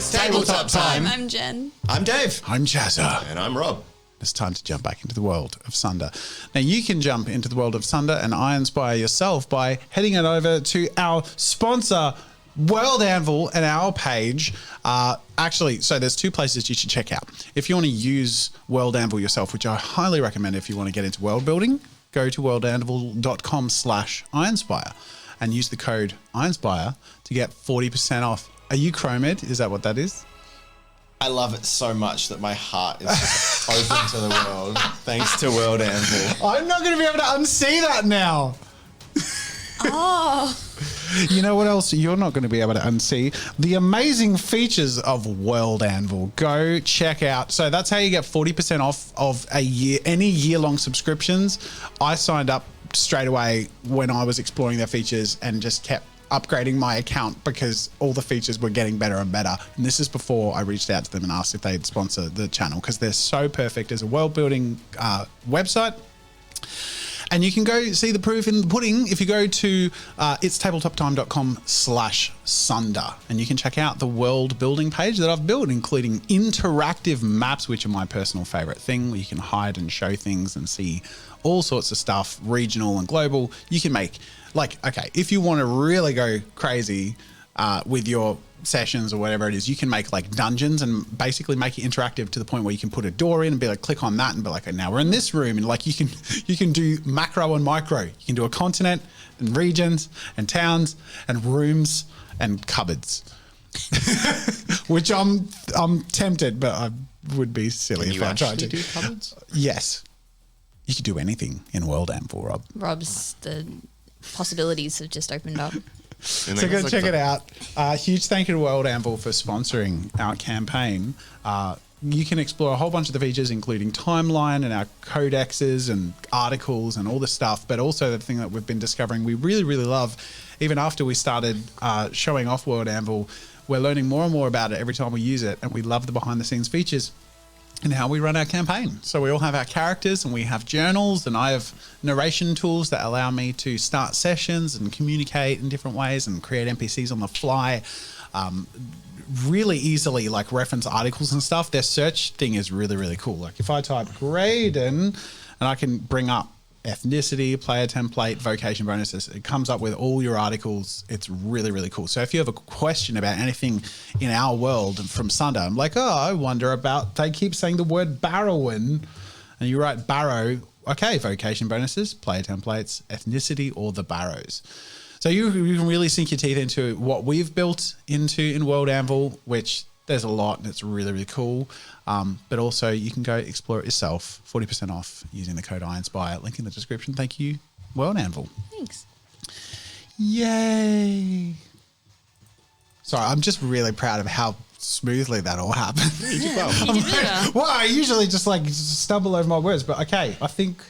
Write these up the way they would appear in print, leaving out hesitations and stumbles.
It's tabletop time. I'm Jen. I'm Dave. I'm Jazza. And I'm Rob. It's time to jump back into the world of Sunder. Now, you can jump into the world of Sunder and IRONSPIRE yourself by heading it over to our sponsor, World Anvil, and our page. So there's two places you should check out. If you want to use World Anvil yourself, which I highly recommend if you want to get into world building, go to worldanvil.com/IRONSPIRE and use the code IRONSPIRE to get 40% off. Are you Chromid? Is that what that is? I love it so much that my heart is just open to the world, thanks to World Anvil. I'm not going to be able to unsee that now. Oh. You know what else you're not going to be able to unsee? The amazing features of World Anvil. Go check out. So that's how you get 40% off of any year-long subscriptions. I signed up straight away when I was exploring their features and just kept upgrading my account because all the features were getting better and better. And this is before I reached out to them and asked if they'd sponsor the channel because they're so perfect as a world building website. And you can go see the proof in the pudding if you go to itstabletoptime.com/Sunder, and you can check out the world building page that I've built, including interactive maps, which are my personal favorite thing, where you can hide and show things and see all sorts of stuff, regional and global. You can make, if you want to really go crazy with your sessions or whatever it is, you can make like dungeons and basically make it interactive to the point where you can put a door in and be like, click on that and be like, okay, now we're in this room. And like you can do macro and micro. You can do a continent and regions and towns and rooms and cupboards. Which I'm tempted, but I would be silly if I tried to do cupboards. Yes. You could do anything in World Anvil, Rob. The possibilities have just opened up. So go check it out. Huge thank you to World Anvil for sponsoring our campaign. You can explore a whole bunch of the features, including timeline and our codexes and articles and all this stuff. But also the thing that we've been discovering we really, really love, even after we started showing off World Anvil, we're learning more and more about it every time we use it. And we love the behind the scenes features and how we run our campaign. So we all have our characters and we have journals, and I have narration tools that allow me to start sessions and communicate in different ways and create NPCs on the fly. Really easily reference articles and stuff. Their search thing is really, really cool. Like if I type Graydon and I can bring up ethnicity, player template, vocation bonuses, it comes up with all your articles. It's really, really cool. So if you have a question about anything in our world from Sunder, I'm like, I wonder about, they keep saying the word Barrowan, and you write Barrow, okay, vocation bonuses, player templates, ethnicity, or the Barrows. So you can really sink your teeth into what we've built in World Anvil, which there's a lot and it's really, really cool. But also you can go explore it yourself, 40% off using the code IRONSPIRE. Link in the description. Thank you, World Anvil. Thanks. Yay. Sorry, I'm just really proud of how smoothly that all happened. Well, I usually just stumble over my words, but okay, I think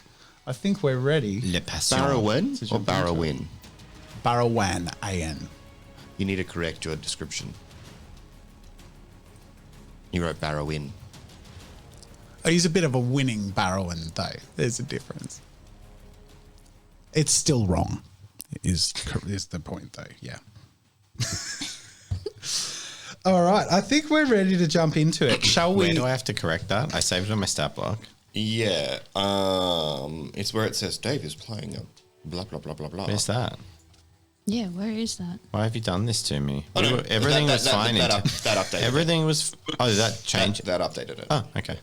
we're ready. Barrowin or Barrowin? Barrowan, A-N. You need to correct your description. You wrote Barrowin. Oh, he's a bit of a winning Barrowan, though. There's a difference. It's still wrong, is the point, though. Yeah. All right. I think we're ready to jump into it. Shall we? Where do I have to correct that? I saved it on my stat block. Yeah. It's where it says Dave is playing a blah, blah, blah, blah, blah. Where's that? Yeah, where is that? Why have you done this to me? Oh, no, everything was fine. That updated Everything was... Oh, did that change? That updated it. Oh, okay.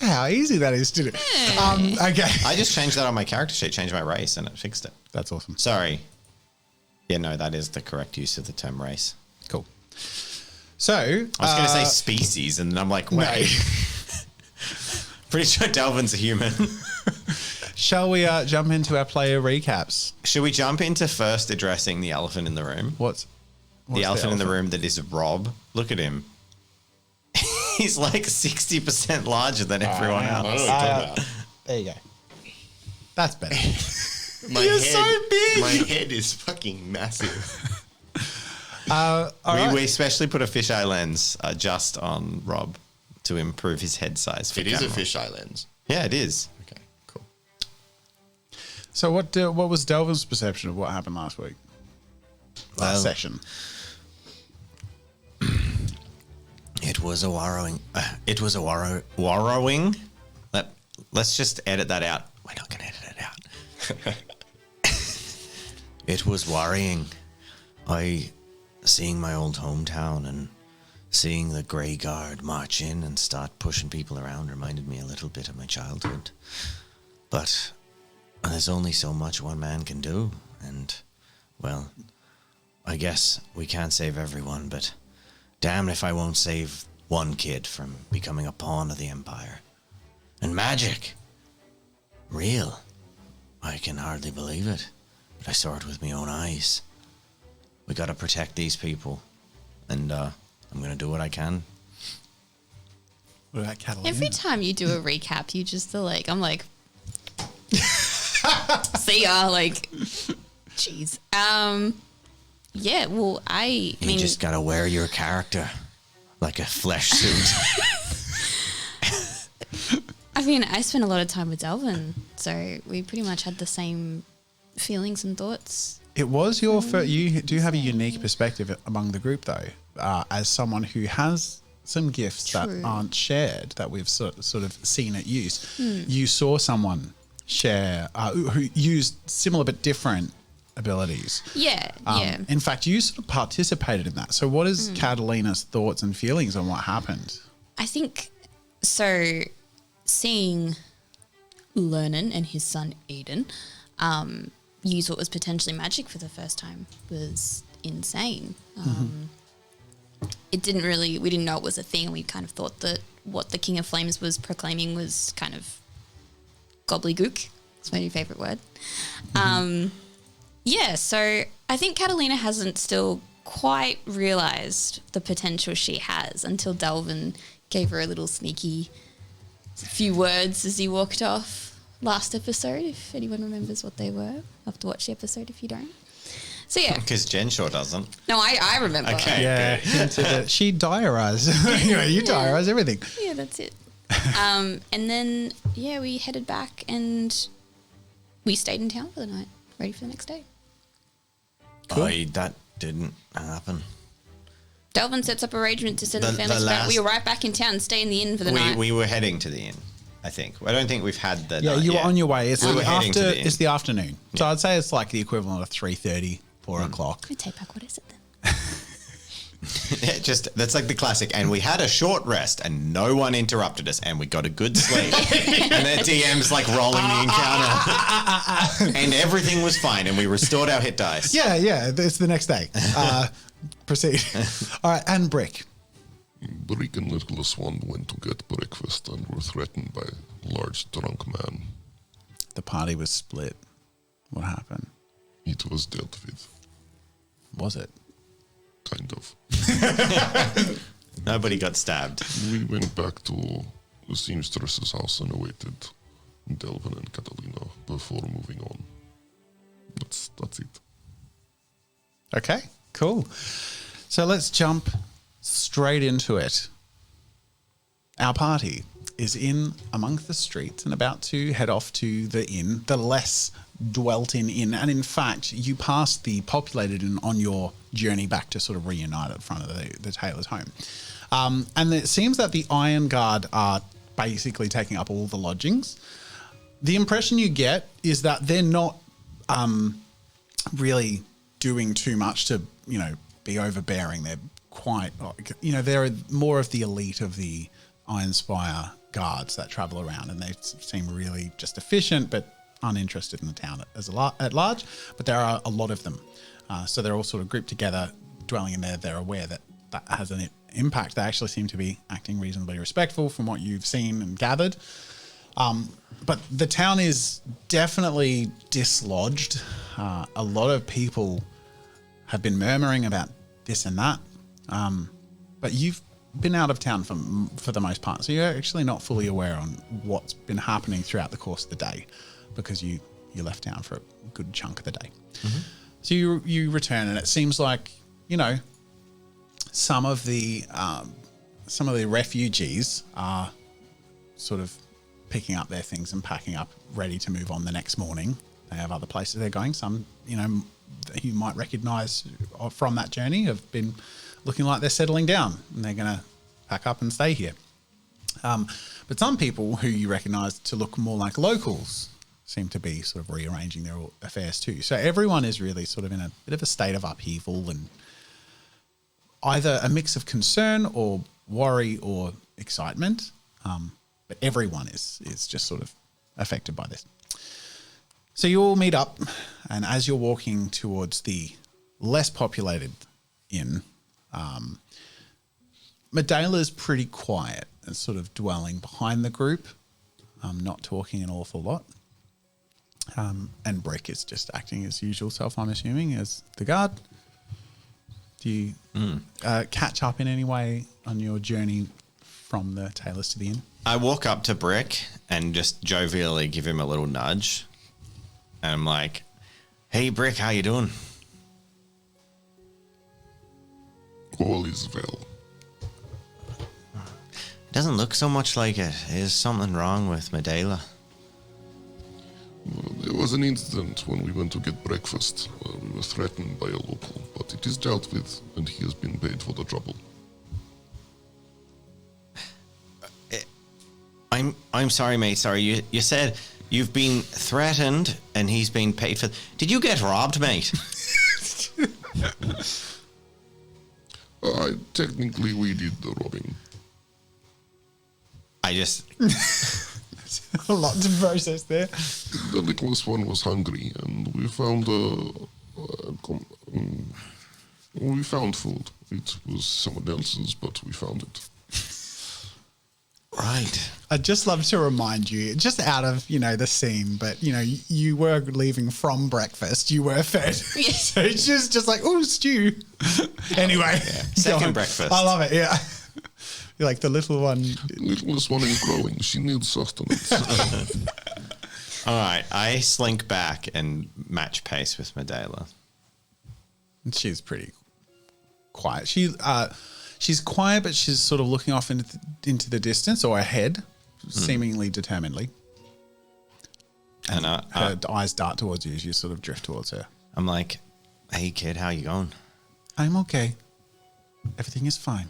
How easy that is to do. Okay. I just changed that on my character sheet, changed my race, and it fixed it. That's awesome. Sorry. Yeah, no, that is the correct use of the term race. Cool. So... I was going to say species, and then I'm like, wait. No. Pretty sure Delvin's a human. Shall we jump into our player recaps? Should we jump into first addressing the elephant in the room? What's the elephant in the room that is Rob? Look at him. He's like 60% larger than everyone else. There you go. That's better. You're so big. My head is fucking massive. We especially put a fisheye lens just on Rob to improve his head size. It is a fisheye lens. Yeah, it is. Okay, cool. So what was Delvin's perception of what happened last week? Last session. It was a warrowing. Warrowing. Let's just edit that out. We're not going to edit it out. It was worrying. Seeing my old hometown and seeing the Grey Guard march in and start pushing people around reminded me a little bit of my childhood. But there's only so much one man can do. And, well, I guess we can't save everyone, but damn if I won't save one kid from becoming a pawn of the Empire. And magic. Real. I can hardly believe it, but I saw it with my own eyes. We gotta protect these people, and I'm gonna do what I can. What about Catalina? Every time you do a recap, you just are like, I'm like, see ya, like, jeez. Yeah, well, I mean, You just gotta wear your character like a flesh suit. I mean, I spent a lot of time with Delvin, so we pretty much had the same feelings and thoughts. It was your first. You do have a unique perspective among the group, though, as someone who has some gifts True. that aren't shared, that we've sort of seen at use. You saw someone share who used similar but different abilities. Yeah, yeah. In fact, you sort of participated in that. So, what is Catalina's thoughts and feelings on what happened? I think so. Seeing Lernan and his son Eden use what was potentially magic for the first time was insane. It didn't really, we didn't know it was a thing. We kind of thought that what the King of Flames was proclaiming was kind of gobbledygook. It's my new favourite word. Yeah, so I think Catalina hasn't still quite realised the potential she has until Delvin gave her a little sneaky few words as he walked off last episode, if anyone remembers what they were. I'll have to watch the episode if you don't. So yeah. Because Jen sure doesn't. No, I remember. Okay. Yeah, she diarised. Anyway, you diarise everything. Yeah, that's it. And then, yeah, we headed back and we stayed in town for the night, ready for the next day. Cool. That didn't happen. Delvin sets up arrangement to send the family back. We were right back in town and stay in the inn for the night. We were heading to the inn, I think. I don't think we've had the Yeah, night you were yet. on your way. It's We were heading to after. the inn. It's the afternoon. So I'd say it's like the equivalent of 3:30, 4 o'clock. I take back what I said then. That's like the classic. And we had a short rest and no one interrupted us and we got a good sleep. And the DM's like rolling the encounter. And everything was fine and we restored our hit dice. Yeah, it's the next day. Proceed. All right, and Brick. Brick and Little Swan went to get breakfast and were threatened by a large drunk man. The party was split. What happened? It was dealt with, Was it? kind of. Nobody got stabbed. We went back to the seamstress's house and awaited Delvin and Catalina before moving on. That's it. Okay, cool. So let's jump straight into it. Our party is in amongst the streets and about to head off to the inn, the less dwelt in inn. And in fact, you passed the populated inn on your journey back to sort of reunite at front of the Taylor's home. And it seems that the Iron Guard are basically taking up all the lodgings. The impression you get is that they're not really doing too much to, be overbearing. They're quite, they're more of the elite of the IRONSPIRE guards that travel around, and they seem really just efficient but uninterested in the town at large. But there are a lot of them. So they're all sort of grouped together, dwelling in there. They're aware that has an impact. They actually seem to be acting reasonably respectful from what you've seen and gathered. But the town is definitely dislodged. A lot of people have been murmuring about this and that. But you've been out of town for the most part, so you're actually not fully aware on what's been happening throughout the course of the day, because you left town for a good chunk of the day. Mm-hmm. So you return, and it seems like some of the refugees are sort of picking up their things and packing up, ready to move on the next morning. They have other places they're going. Some that you might recognise from that journey have been looking like they're settling down, and they're going to pack up and stay here. But some people who you recognise to look more like locals seem to be sort of rearranging their affairs too. So everyone is really sort of in a bit of a state of upheaval and either a mix of concern or worry or excitement. But everyone is just sort of affected by this. So you all meet up, and as you're walking towards the less populated inn, Medela's pretty quiet and sort of dwelling behind the group, not talking an awful lot. And Brick is just acting as usual self, I'm assuming, as the guard. Do you catch up in any way on your journey from the tailors to the inn? I walk up to Brick and just jovially give him a little nudge. And I'm like, hey, Brick, how you doing? All is well. It doesn't look so much like it. Is something wrong with Medela? There was an incident when we went to get breakfast. We were threatened by a local, but it is dealt with, and he has been paid for the trouble. I'm sorry, mate. Sorry, you said you've been threatened and he's been paid for. Did you get robbed, mate? Technically, we did the robbing. I just. A lot to process there. The littlest one was hungry, and we found we found food. It was someone else's, but we found it. Right. I'd just love to remind you, just out of, the scene, but, you were leaving from breakfast. You were fed. So it's just like, oh, stew. Anyway. Yeah. Second breakfast. I love it, yeah. You're like the little one. The littlest one is growing. She needs sustenance. All right. I slink back and match pace with Medela. She's pretty quiet. She's quiet, but she's sort of looking off into the distance or ahead, seemingly determinedly. And her eyes dart towards you as you sort of drift towards her. I'm like, hey, kid, how you going? I'm okay. Everything is fine.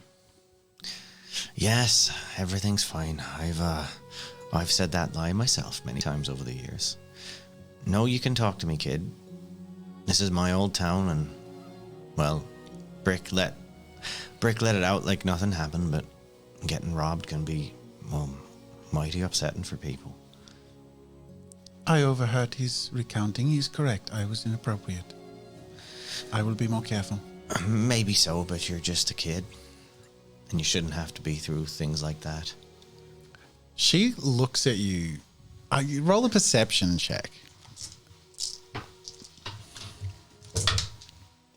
Yes, everything's fine. I've said that lie myself many times over the years. No, you can talk to me, kid. This is my old town, and, well, Brick let it out like nothing happened, but getting robbed can be, mighty upsetting for people. I overheard his recounting. He's correct. I was inappropriate. I will be more careful. Maybe so, but you're just a kid. And you shouldn't have to be through things like that. She looks at you. You roll a perception check.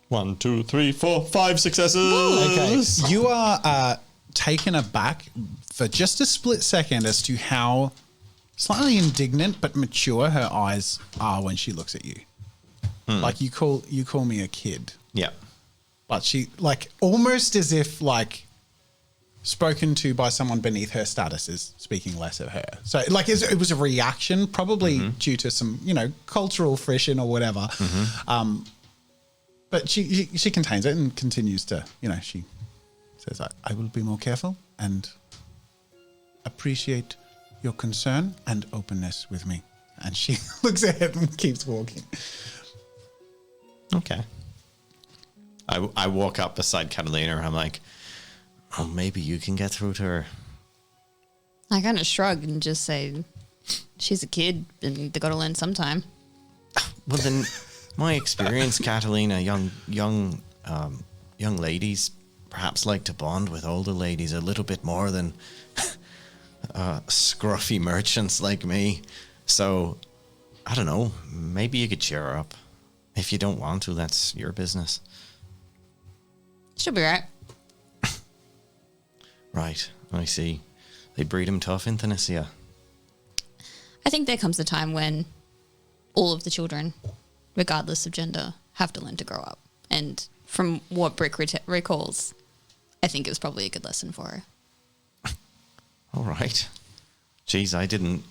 1, 2, 3, 4, 5 successes. Okay. You are taken aback for just a split second as to how slightly indignant but mature her eyes are when she looks at you. Like you call me a kid. Yeah. But she almost as if spoken to by someone beneath her status is speaking less of her. So it was a reaction, probably due to some, cultural friction or whatever. But she contains it and continues to, she says, I will be more careful and appreciate your concern and openness with me. And she looks ahead and keeps walking. Okay. I walk up beside Catalina and I'm like, oh, maybe you can get through to her. I kind of shrug and just say, she's a kid and they got to learn sometime. Well, then, my experience, Catalina, young ladies perhaps like to bond with older ladies a little bit more than scruffy merchants like me. So, I don't know. Maybe you could cheer her up. If you don't want to, that's your business. She'll be right. Right, I see. They breed him tough in Thanasia. I think there comes a time when all of the children, regardless of gender, have to learn to grow up. And from what Brick recalls, I think it was probably a good lesson for her. All right. Jeez, I didn't...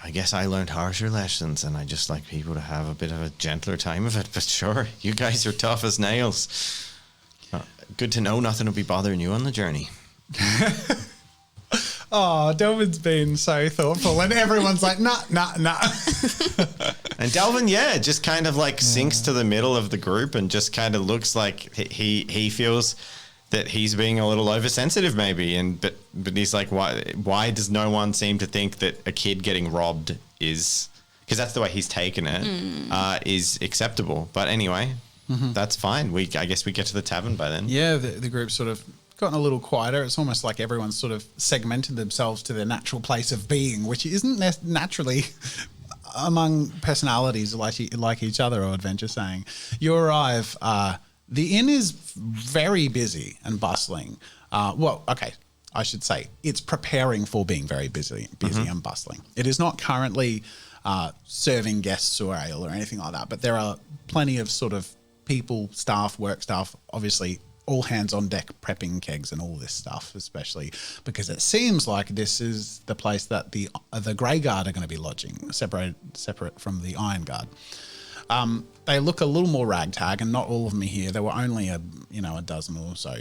I guess I learned harsher lessons, and I just like people to have a bit of a gentler time of it. But sure, you guys are tough as nails. Good to know nothing will be bothering you on the journey. Oh, Delvin's been so thoughtful, and everyone's like, nah. And Delvin, just kind of like sinks to the middle of the group and just kind of looks like he feels that he's being a little oversensitive maybe. But he's like, why does no one seem to think that a kid getting robbed is, because that's the way he's taken it, is acceptable. But anyway, that's fine. I guess we get to the tavern by then. Yeah, the group's sort of gotten a little quieter. It's almost like everyone's sort of segmented themselves to their natural place of being, which isn't naturally among personalities like each other or adventure saying. You arrive. The inn is very busy and bustling. I should say it's preparing for being very busy and bustling. It is not currently serving guests or ale or anything like that, but there are plenty of sort of people, staff, work staff, obviously all hands on deck prepping kegs and all this stuff, especially because it seems like this is the place that the Grey Guard are going to be lodging, separate from the Iron Guard. They look a little more ragtag, and not all of them are here. There were only a dozen or so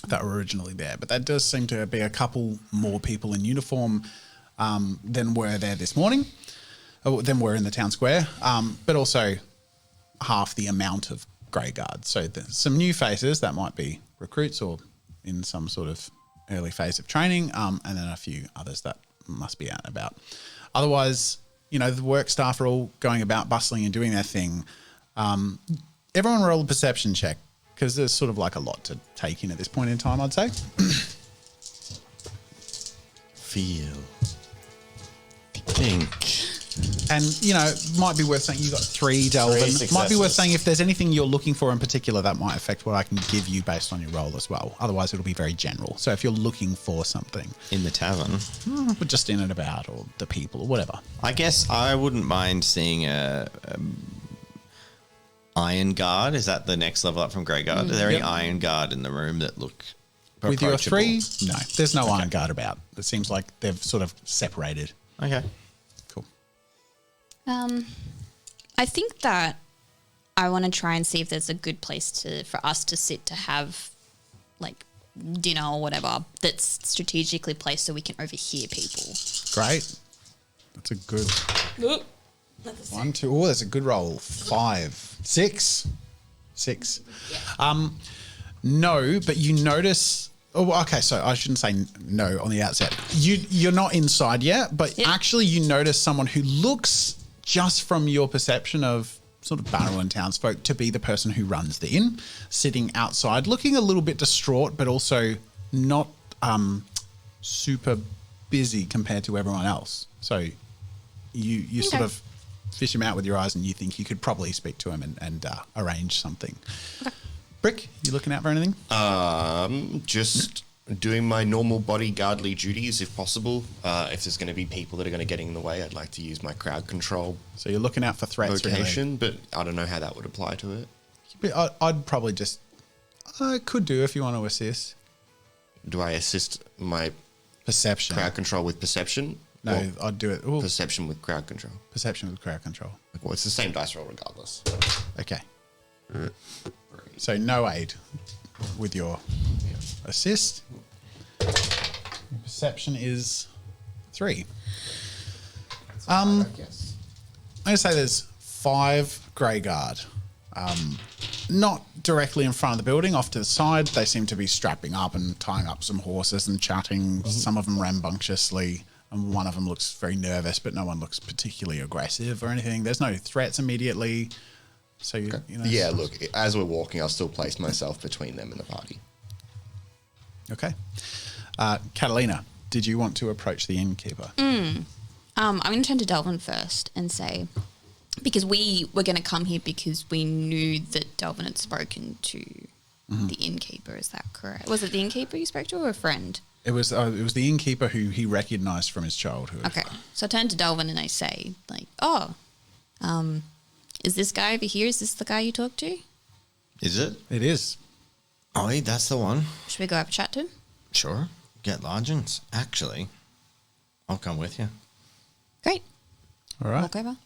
that were originally there, but that does seem to be a couple more people in uniform than were there this morning, than were in the town square, but also half the amount of Grey Guard. So there's some new faces that might be recruits or in some sort of early phase of training, and then a few others that must be out and about. Otherwise, the work staff are all going about bustling and doing their thing. Everyone roll a perception check, because there's sort of like a lot to take in at this point in time, I'd say. Feel. Think. And, might be worth saying you got 3, Delvin. Might be worth saying if there's anything you're looking for in particular that might affect what I can give you based on your role as well. Otherwise, it'll be very general. So if you're looking for something. In the tavern? Just in and about, or the people, or whatever. I guess I wouldn't mind seeing a Iron Guard. Is that the next level up from Grey Guard? Are there any Iron Guard in the room that look With your 3? No, there's no Okay. Iron Guard about. It seems like they've sort of separated. Okay. Cool. I think that I want to try and see if there's a good place for us to sit to have like dinner or whatever that's strategically placed so we can overhear people. Great. That's a good 1, 2. Oh, that's a good roll. 5, 6. No, but you notice. Oh, okay. So I shouldn't say no on the outset. You're not inside yet, but actually you notice someone who looks, just from your perception of sort of Barrow townsfolk, to be the person who runs the inn, sitting outside, looking a little bit distraught, but also not super busy compared to everyone else. So you sort of fish him out with your eyes, and you think you could probably speak to him and arrange something. Okay. Brick, you looking out for anything? Just doing my normal bodyguardly duties if possible. If there's going to be people that are going to get in the way, I'd like to use my crowd control So you're looking out for threats. location, but I don't know how that would apply to it. Really. I'd probably just. I could do if you want to assist. Do I assist my Perception. crowd control with perception? No, Or I'd do it. Ooh, perception with crowd control. perception with crowd control. Well, it's the same dice roll regardless. Okay. So no aid with your assist. Perception is 3. I'm going to say there's 5 Grey Guard. Not directly in front of the building, off to the side. They seem to be strapping up and tying up some horses and chatting, some of them rambunctiously. And one of them looks very nervous, but no one looks particularly aggressive or anything. There's no threats immediately. So, you know. Yeah, look, as we're walking, I'll still place myself between them and the party. Okay. Catalina, did you want to approach the innkeeper? I'm going to turn to Delvin first and say, because we were going to come here because we knew that Delvin had spoken to the innkeeper. Is that correct? Was it the innkeeper you spoke to or a friend? It was the innkeeper who he recognised from his childhood. Okay. So I turn to Delvin and I say, like, is this guy over here, is this the guy you talked to? Is it? It is. Oh, that's the one. Should we go have a chat to him? Sure. Get lodgings. Actually, I'll come with you. Great. All right. Walk over.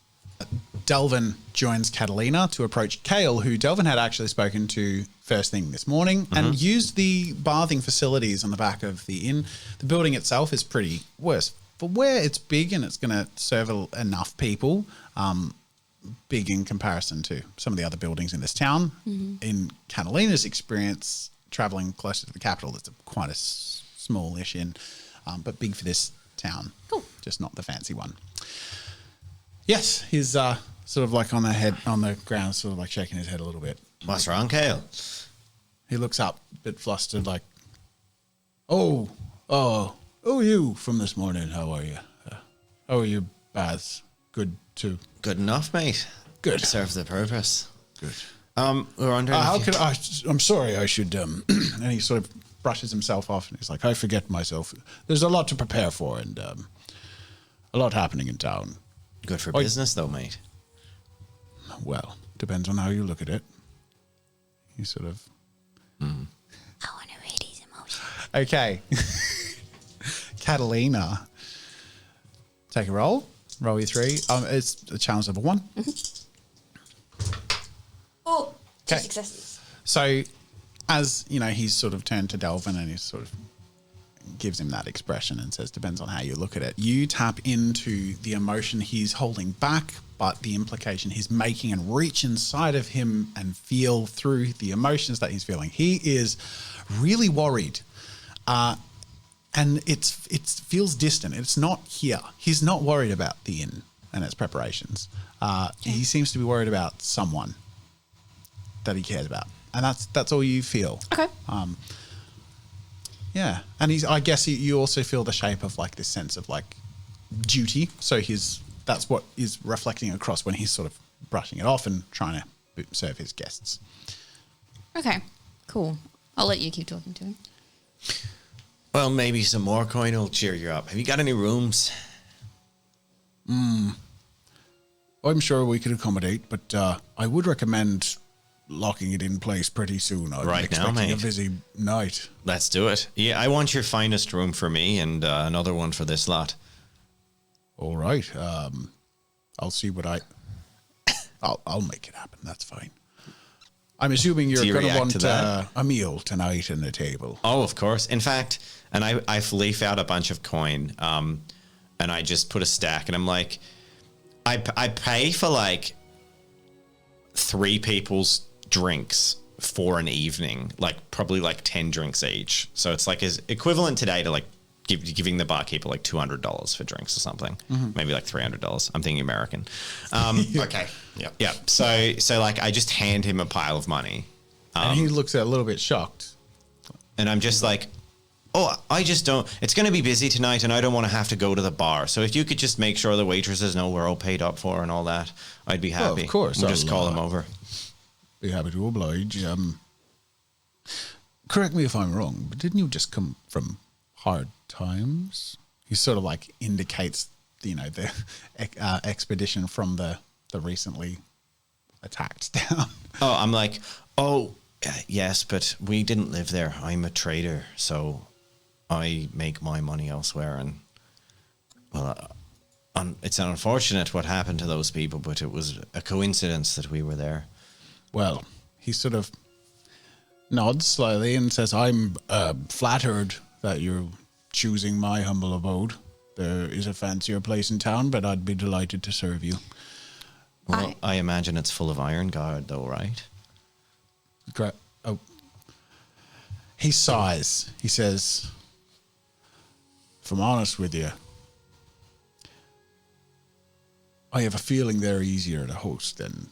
Delvin joins Catalina to approach Kale, who Delvin had actually spoken to first thing this morning, and used the bathing facilities on the back of the inn. The building itself is pretty worse. For where it's big and it's going to serve enough people, big in comparison to some of the other buildings in this town. In Catalina's experience, traveling closer to the capital, it's quite a smallish inn, but big for this town. Cool. Just not the fancy one. Yes, he's sort of like on the ground, sort of like shaking his head a little bit. What's wrong, Kale? He looks up, a bit flustered, like, "Oh, you from this morning? How are you? How are your baths? Good too. Good enough, mate. Good. Serves the purpose. Good. We're wondering. I'm sorry. I should. And he sort of brushes himself off, and he's like, "I forget myself. There's a lot to prepare for, and a lot happening in town. Good for business, though, mate. Well, depends on how you look at it." He sort of. I want to read his emotions. Okay. Catalina. Take a roll. Roll your 3. It's a challenge level 1. Oh, 2 Okay. successes. So, as you know, he's sort of turned to Delvin and he sort of gives him that expression and says, depends on how you look at it. You tap into the emotion he's holding back, but the implication he's making, and reach inside of him and feel through the emotions that he's feeling. He is really worried. And it feels distant. It's not here. He's not worried about the inn and its preparations. He seems to be worried about someone that he cares about, and that's all you feel. Okay. Yeah, and I guess you also feel the shape of like this sense of like duty. So that's what is reflecting across when he's sort of brushing it off and trying to serve his guests. Okay, cool. I'll let you keep talking to him. Well, maybe some more coin will cheer you up. Have you got any rooms? I'm sure we could accommodate, but I would recommend locking it in place pretty soon. I'm Right now, expecting mate. a busy night. Let's do it. Yeah, I want your finest room for me and another one for this lot. All right. I'll see what I'll make it happen. That's fine. I'm assuming you're Do you going to react want to that? a meal tonight and a table. Oh, of course. In fact, and I leaf out a bunch of coin, and I just put a stack, and I'm like, I pay for like 3 people's drinks for an evening, like probably like 10 drinks each. So it's like is equivalent today to like giving the barkeeper like $200 for drinks or something, maybe like $300. I'm thinking American. Okay. Yeah. Yeah. So like I just hand him a pile of money, And he looks a little bit shocked. and I'm just like, oh, I just don't. It's going to be busy tonight, and I don't want to have to go to the bar. So if you could just make sure the waitresses know we're all paid up for and all that, I'd be happy. of course, We'll just I'll, call them over. Be happy to oblige. Correct me if I'm wrong, but didn't you just come from hard times? He sort of like indicates, the expedition from the recently attacked town. Oh, I'm like, yes, but we didn't live there. I'm a trader, so I make my money elsewhere. And, well, it's unfortunate what happened to those people, but it was a coincidence that we were there. Well, he sort of nods slowly and says, I'm flattered that you're choosing my humble abode. There is a fancier place in town, but I'd be delighted to serve you. Well, I imagine it's full of iron guard, though, right? Oh. He sighs. He says, if I'm honest with you, I have a feeling they're easier to host than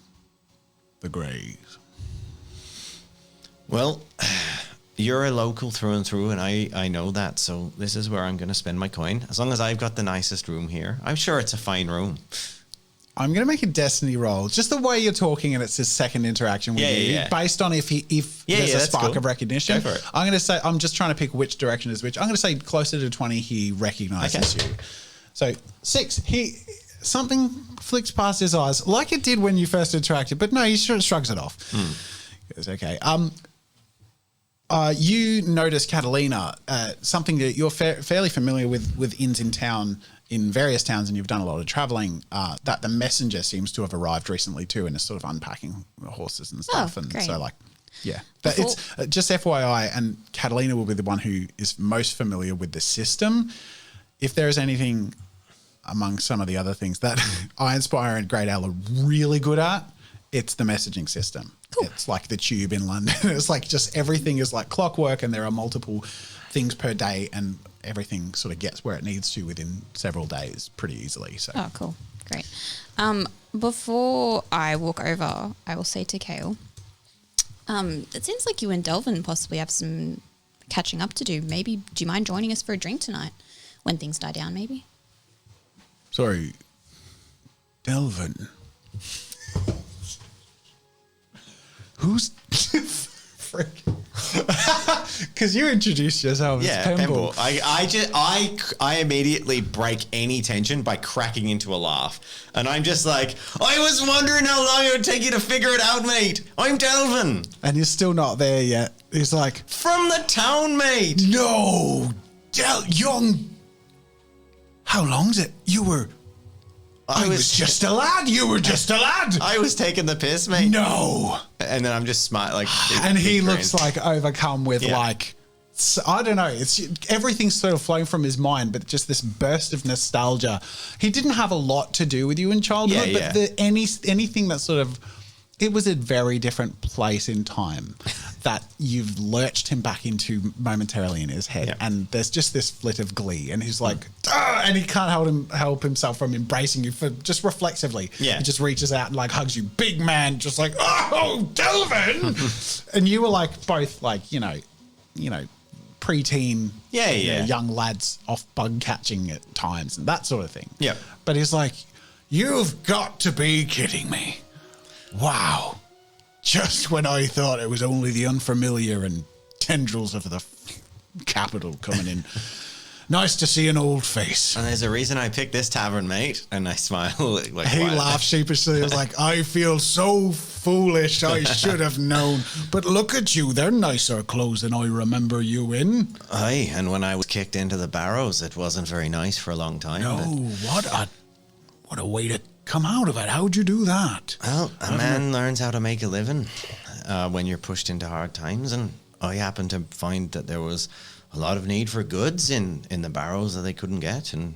the Greys. Well, you're a local through and through, and I know that, so this is where I'm going to spend my coin. As long as I've got the nicest room here. I'm sure it's a fine room. I'm going to make a destiny roll. Just the way you're talking, and it's his second interaction with you, Yeah. based on if there's a that's spark cool. of recognition. Go for it. I'm going to say, I'm just trying to pick which direction is which. I'm going to say closer to 20, he recognizes you. So 6, something flicks past his eyes, like it did when you first interacted, but no, he shrugs it off. He goes, okay. You notice, Catalina, something that you're fairly familiar with inns in town in various towns, and you've done a lot of traveling, that the messenger seems to have arrived recently too, and is sort of unpacking the horses and stuff. And great. so, like, yeah. But it's just FYI, and Catalina will be the one who is most familiar with the system. If there is anything among some of the other things that IRONSPIRE and Great Owl are really good at, it's the messaging system. Cool. It's like the tube in London. It's like just everything is like clockwork, and there are multiple things per day, and everything sort of gets where it needs to within several days pretty easily. So. Oh, cool. Great. Before I walk over, I will say to Kale, it seems like you and Delvin possibly have some catching up to do. Maybe, do you mind joining us for a drink tonight when things die down, maybe? Sorry, Delvin. Who's frick? Because you introduced yourself as Pemble. I immediately break any tension by cracking into a laugh. And I'm just like, I was wondering how long it would take you to figure it out, mate. I'm Delvin. And you're still not there yet. He's like, from the town, mate. No, young. How long's it? I was just a lad. You were just a lad. I was taking the piss, mate. No. And then I'm just smiling. And he looks like overcome with like, I don't know. It's everything's sort of flowing from his mind, but just this burst of nostalgia. He didn't have a lot to do with you in childhood, but anything that sort of, it was a very different place in time that you've lurched him back into momentarily in his head. And there's just this flit of glee, and he's like, and he can't help himself from embracing you for just reflexively. He just reaches out and like hugs you, big man, just like, oh, Delvin. And you were like both like, you know, preteen, young lads off bug catching at times and that sort of thing. But he's like, you've got to be kidding me. Wow. Just when I thought it was only the unfamiliar and tendrils of the capital coming in. Nice to see an old face. And there's a reason I picked this tavern, mate. And I smile. Like, he laughed sheepishly. He was like, I feel so foolish. I should have known. But look at you. They're nicer clothes than I remember you in. Aye, and when I was kicked into the barrows, it wasn't very nice for a long time. No, what a way to come out of it. How'd you do that? Well, a man learns how to make a living when you're pushed into hard times, and I happened to find that there was a lot of need for goods in the barrows that they couldn't get, and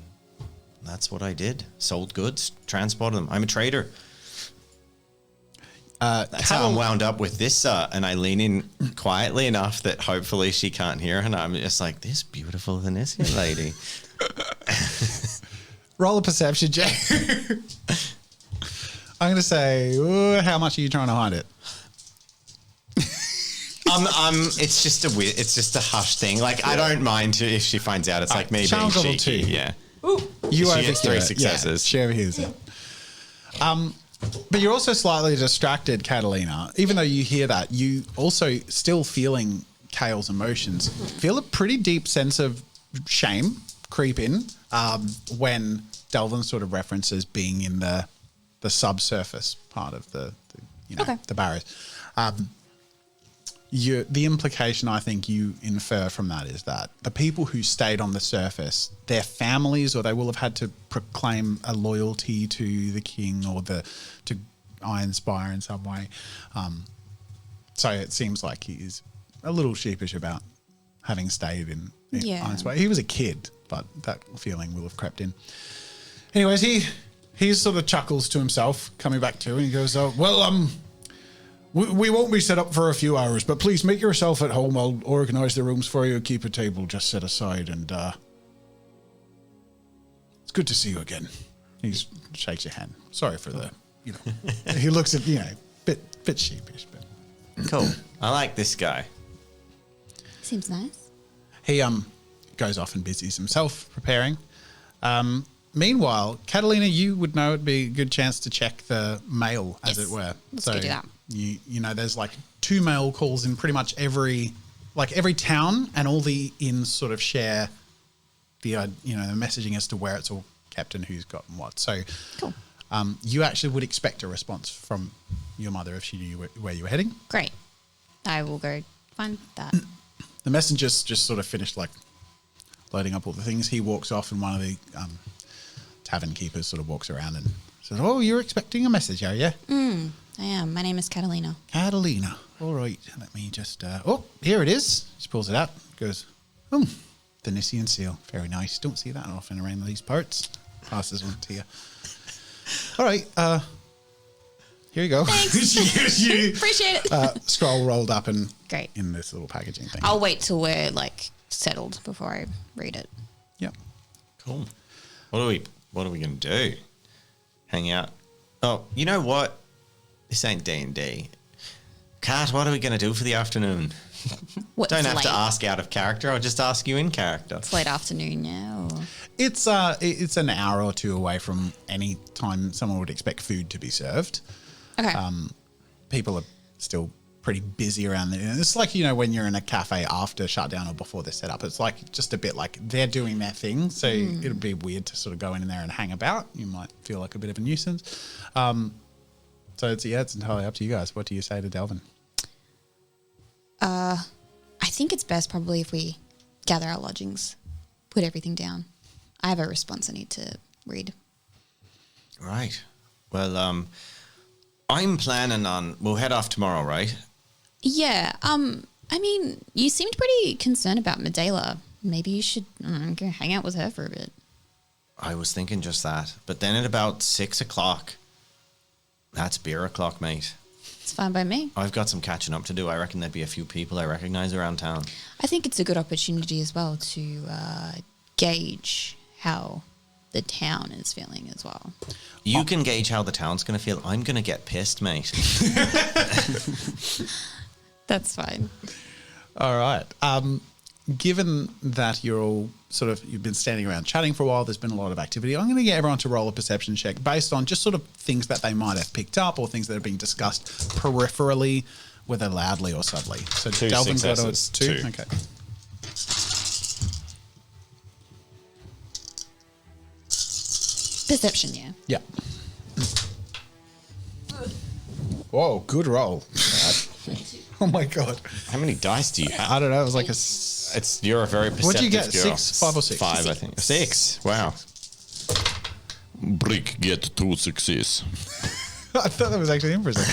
that's what I did. Sold goods, transported them. I'm a trader. That's how I'm wound up with this, and I lean in quietly enough that hopefully she can't hear, and I'm just like, this beautiful Venetian lady. Roll a perception check. I'm going to say, how much are you trying to hide it? It's just a hush thing. Like, I don't mind if she finds out. It's like me being cheeky. Yeah. Ooh. You she gets 3 successes. Yeah, she overhears it. But you're also slightly distracted, Catalina. Even though you hear that, you also still feeling Kale's emotions. Feel a pretty deep sense of shame creep in when Delvin sort of references being in the subsurface part of the barrows. The implication I think you infer from that is that the people who stayed on the surface, their families, or they will have had to proclaim a loyalty to the king or to IRONSPIRE in some way. So it seems like he is a little sheepish about having stayed in IRONSPIRE. He was a kid, but that feeling will have crept in. Anyways, he sort of chuckles to himself, coming back to, and he goes, we won't be set up for a few hours, but please make yourself at home. I'll organise the rooms for you, keep a table just set aside, and it's good to see you again. He shakes your hand. Sorry for the, he looks at, bit sheepish, but cool. I like this guy. Seems nice. He goes off and busies himself preparing. Meanwhile, Catalina, you would know it'd be a good chance to check the mail, as it were. Let's go do that. There's like 2 mail calls in pretty much every town, and all the inns sort of share the messaging as to where it's all kept and who's gotten what. So, cool. You actually would expect a response from your mother if she knew where you were heading. Great. I will go find that. The messenger's just sort of finished like loading up all the things. He walks off, and one of the tavern keeper sort of walks around and says, "Oh, you're expecting a message, are you?" I am. My name is Catalina. Catalina. All right, let me just... oh, here it is. She pulls it out. Goes, the Nissian seal. Very nice. Don't see that often around these parts. Passes on to you. All right, here you go. Thanks. She gives you Appreciate it. scroll rolled up and Great. in this little packaging thing. I'll wait till we're like settled before I read it. Yep. Cool. What are we gonna do? Hang out? Oh, you know what? This ain't D&D. Kat, what are we gonna do for the afternoon? What, Don't it's have late. to ask out of character. I'll just ask you in character. It's late afternoon now. Or... It's an hour or two away from any time someone would expect food to be served. Okay. People are still pretty busy around there. It's like, when you're in a cafe after shutdown or before they're set up. It's like just a bit like they're doing their thing. So it'll be weird to sort of go in there and hang about. You might feel like a bit of a nuisance. So it's entirely up to you guys. What do you say to Delvin? I think it's best probably if we gather our lodgings, put everything down. I have a response I need to read. Right. Well, I'm planning on... We'll head off tomorrow, right? Yeah. I mean, you seemed pretty concerned about Medela. Maybe you should go hang out with her for a bit. I was thinking just that. But then at about 6 o'clock... That's beer o'clock, mate. It's fine by me. I've got some catching up to do. I reckon there'd be a few people I recognise around town. I think it's a good opportunity as well to gauge how the town is feeling as well. You can gauge how the town's going to feel. I'm going to get pissed, mate. That's fine. All right. Given that you've been standing around chatting for a while, there's been a lot of activity, I'm going to get everyone to roll a perception check based on just sort of things that they might have picked up or things that are being discussed peripherally, whether loudly or subtly. So Two Delvin got a successes. 2. Two. Okay. Perception, yeah. Yeah. Whoa, good roll. Oh my god. How many dice do you have? I don't know. It was like You're a very perceptive What'd you get? girl. 6, 5 or 6? 5, I think. 6. Wow. Brick get 2 success. I thought that was actually interesting.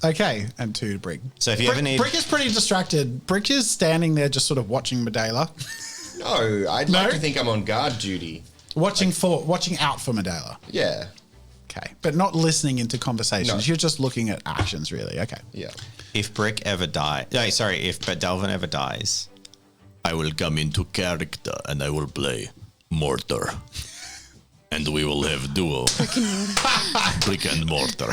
Okay, and 2 to Brick. So if you ever need... Brick is pretty distracted. Brick is standing there just sort of watching Medela. No, I'd like to think I'm on guard duty. watching out for Medela. Yeah. Okay, but not listening into conversations. No. You're just looking at actions, really. Okay. Yeah. If Brick ever dies... No, sorry, if Delvin ever dies, I will come into character and I will play Mortar. And we will have duo. Brick and Mortar.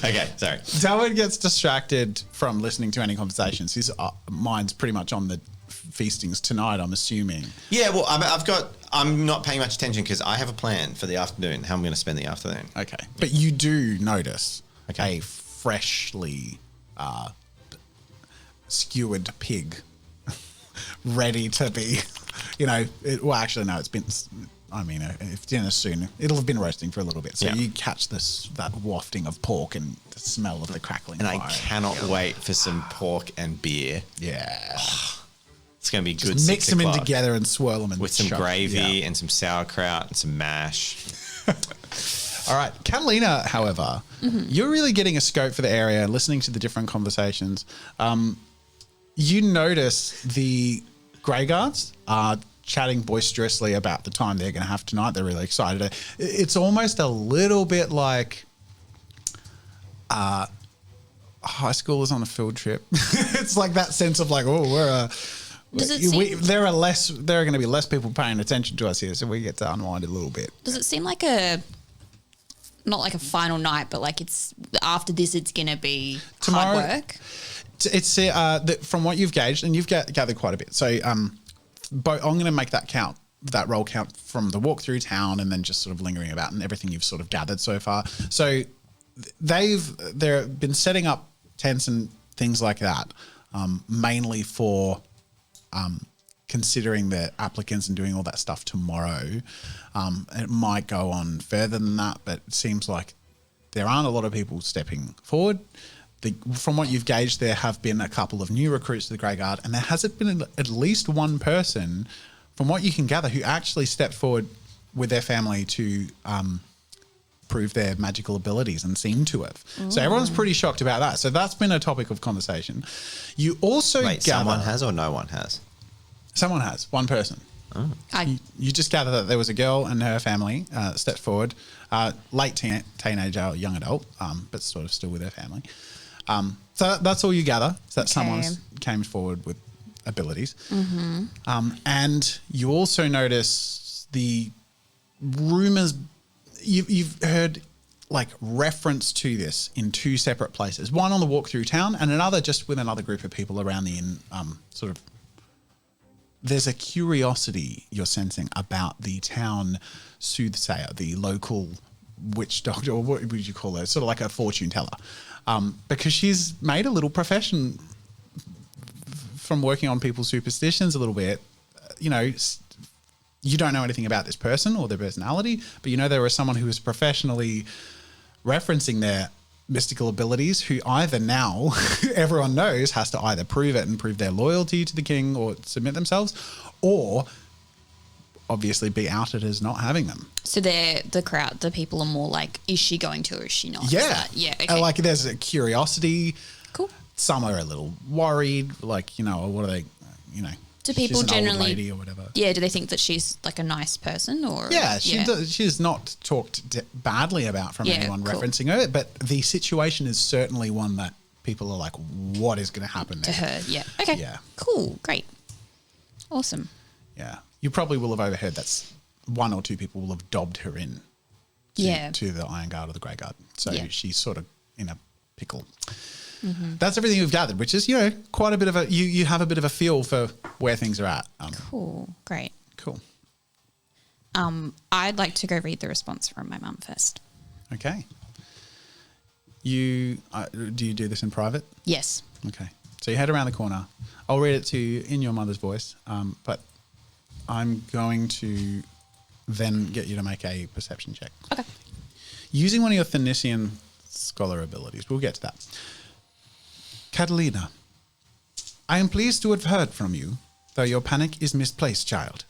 Okay, sorry. Delvin gets distracted from listening to any conversations. His mind's pretty much on the feastings tonight, I'm assuming. Yeah, well, I'm not paying much attention because I have a plan for the afternoon, how I'm going to spend the afternoon. Okay. But you do notice a freshly skewered pig ready to be, if dinner's soon, it'll have been roasting for a little bit. So Yeah. you catch that wafting of pork and the smell of the crackling And fire. I cannot wait for some pork and beer. Yeah. It's going to be good. Just mix 6 them in o'clock together and swirl them and with some chuck- gravy yeah. and some sauerkraut and some mash. All right. Catalina, however, you're really getting a scope for the area, listening to the different conversations. You notice the Grey Guards are chatting boisterously about the time they're going to have tonight. They're really excited. It's almost a little bit like high schoolers on a field trip. It's like that sense of like, Does it seem- there are going to be less people paying attention to us here, so we get to unwind a little bit. Does it seem like not like a final night, but like it's after this, it's going to be Tomorrow- hard work? It's from what you've gauged, and you've gathered quite a bit. So I'm going to make that roll count from the walk through town, and then just sort of lingering about and everything you've sort of gathered so far. So they've been setting up tents and things like that, mainly for considering the applicants and doing all that stuff tomorrow. It might go on further than that, but it seems like there aren't a lot of people stepping forward. From what you've gauged, there have been a couple of new recruits to the Grey Guard, and there hasn't been at least one person, from what you can gather, who actually stepped forward with their family to prove their magical abilities and seem to have. So everyone's pretty shocked about that. So that's been a topic of conversation. You also Wait, gather... someone has or no one has? Someone has, one person. You just gather that there was a girl and her family stepped forward, late teenager, young adult, but sort of still with her family. So that's all you gather, is that someone came forward with abilities. And you also notice the rumours, you've heard like reference to this in two separate places. One on the walk through town and another just with another group of people around the inn, sort of. There's a curiosity you're sensing about the town soothsayer, the local witch doctor, or what would you call her? Sort of like a fortune teller. Because she's made a little profession from working on people's superstitions a little bit. You know, you don't know anything about this person or their personality, but you know there was someone who was professionally referencing their mystical abilities, who either now everyone knows has to either prove it and prove their loyalty to the king or submit themselves, or obviously be outed as not having them. So the people are more like, is she going to or is she not? Yeah. Okay. Like there's a curiosity. Cool. Some are a little worried, like, you know, what are they, you know. Do people she's an generally, old lady or whatever. Yeah, do they think that she's like a nice person or? Yeah, she's not talked badly about from anyone referencing her, but the situation is certainly one that people are like, what is going to happen to her? Yeah. Okay. Yeah. Cool. Great. Awesome. Yeah. You probably will have overheard that one or two people will have dobbed her in to the Iron Guard or the Grey Guard. So she's sort of in a pickle. That's everything we've gathered, which is, you know, quite a bit of a, you have a bit of a feel for where things are at. Cool. Great. Cool. I'd like to go read the response from my mum first. Okay. Do you do this in private? Yes. Okay. So you head around the corner. I'll read it to you in your mother's voice, but I'm going to then get you to make a perception check. Okay. Using one of your Thanisian scholar abilities. We'll get to that. Catalina, I am pleased to have heard from you, though your panic is misplaced, child.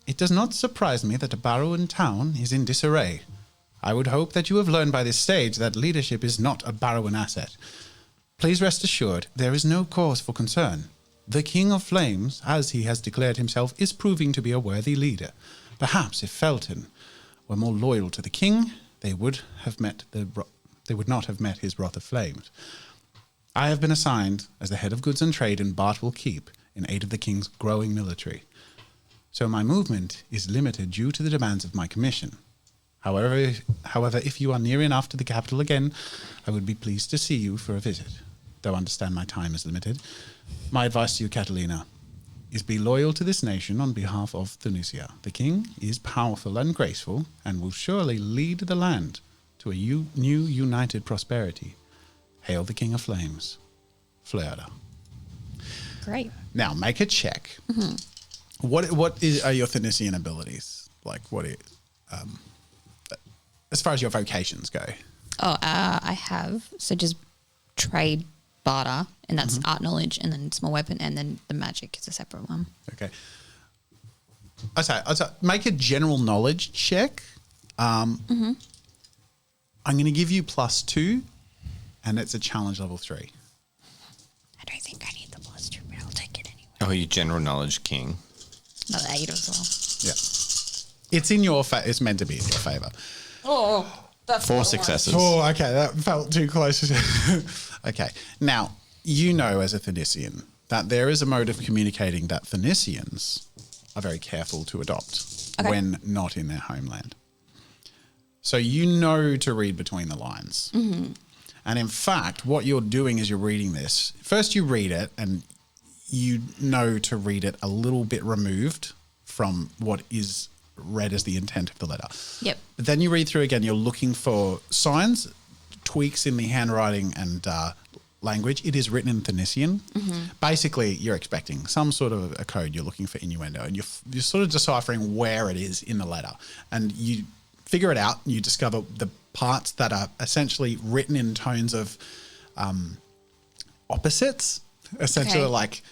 It does not surprise me that a Barrowan town is in disarray. I would hope that you have learned by this stage that leadership is not a Barrowan asset. Please rest assured there is no cause for concern. The King of Flames, as he has declared himself, is proving to be a worthy leader. Perhaps if Felton were more loyal to the king, they would not have met his wrath of flames. I have been assigned as the head of goods and trade in Bartwell Keep in aid of the king's growing military. So my movement is limited due to the demands of my commission. However, if you are near enough to the capital again, I would be pleased to see you for a visit, though I understand my time is limited. My advice to you, Catalina, is be loyal to this nation on behalf of Tunisia. The king is powerful and graceful and will surely lead the land to a new united prosperity. Hail the King of Flames, Fleur. Great. Now, make a check. What are your Thanisian abilities? Like, what is, as far as your vocations go? Oh, I have, so just trade, barter, and that's art knowledge, and then small weapon, and then the magic is a separate one. Okay. I say, make a general knowledge check. I'm going to give you +2, and it's a challenge level 3. I don't think I need the +2, but I'll take it anyway. Oh, you general knowledge king. Another 8 as well. Yeah. It's in your it's meant to be in your favour. Oh, that's 4 successes. Oh, okay. That felt too close. Okay. Now, you know as a Thanisian that there is a mode of communicating that Thanisians are very careful to adopt when not in their homeland. So you know to read between the lines. And in fact, what you're doing is you're reading this. First you read it and you know to read it a little bit removed from what is read as the intent of the letter. Yep. But then you read through again, you're looking for signs, tweaks in the handwriting and language. It is written in Thanisian. Basically, you're expecting some sort of a code. You're looking for innuendo and you're sort of deciphering where it is in the letter. And you figure it out and you discover the parts that are essentially written in tones of opposites. Essentially, like,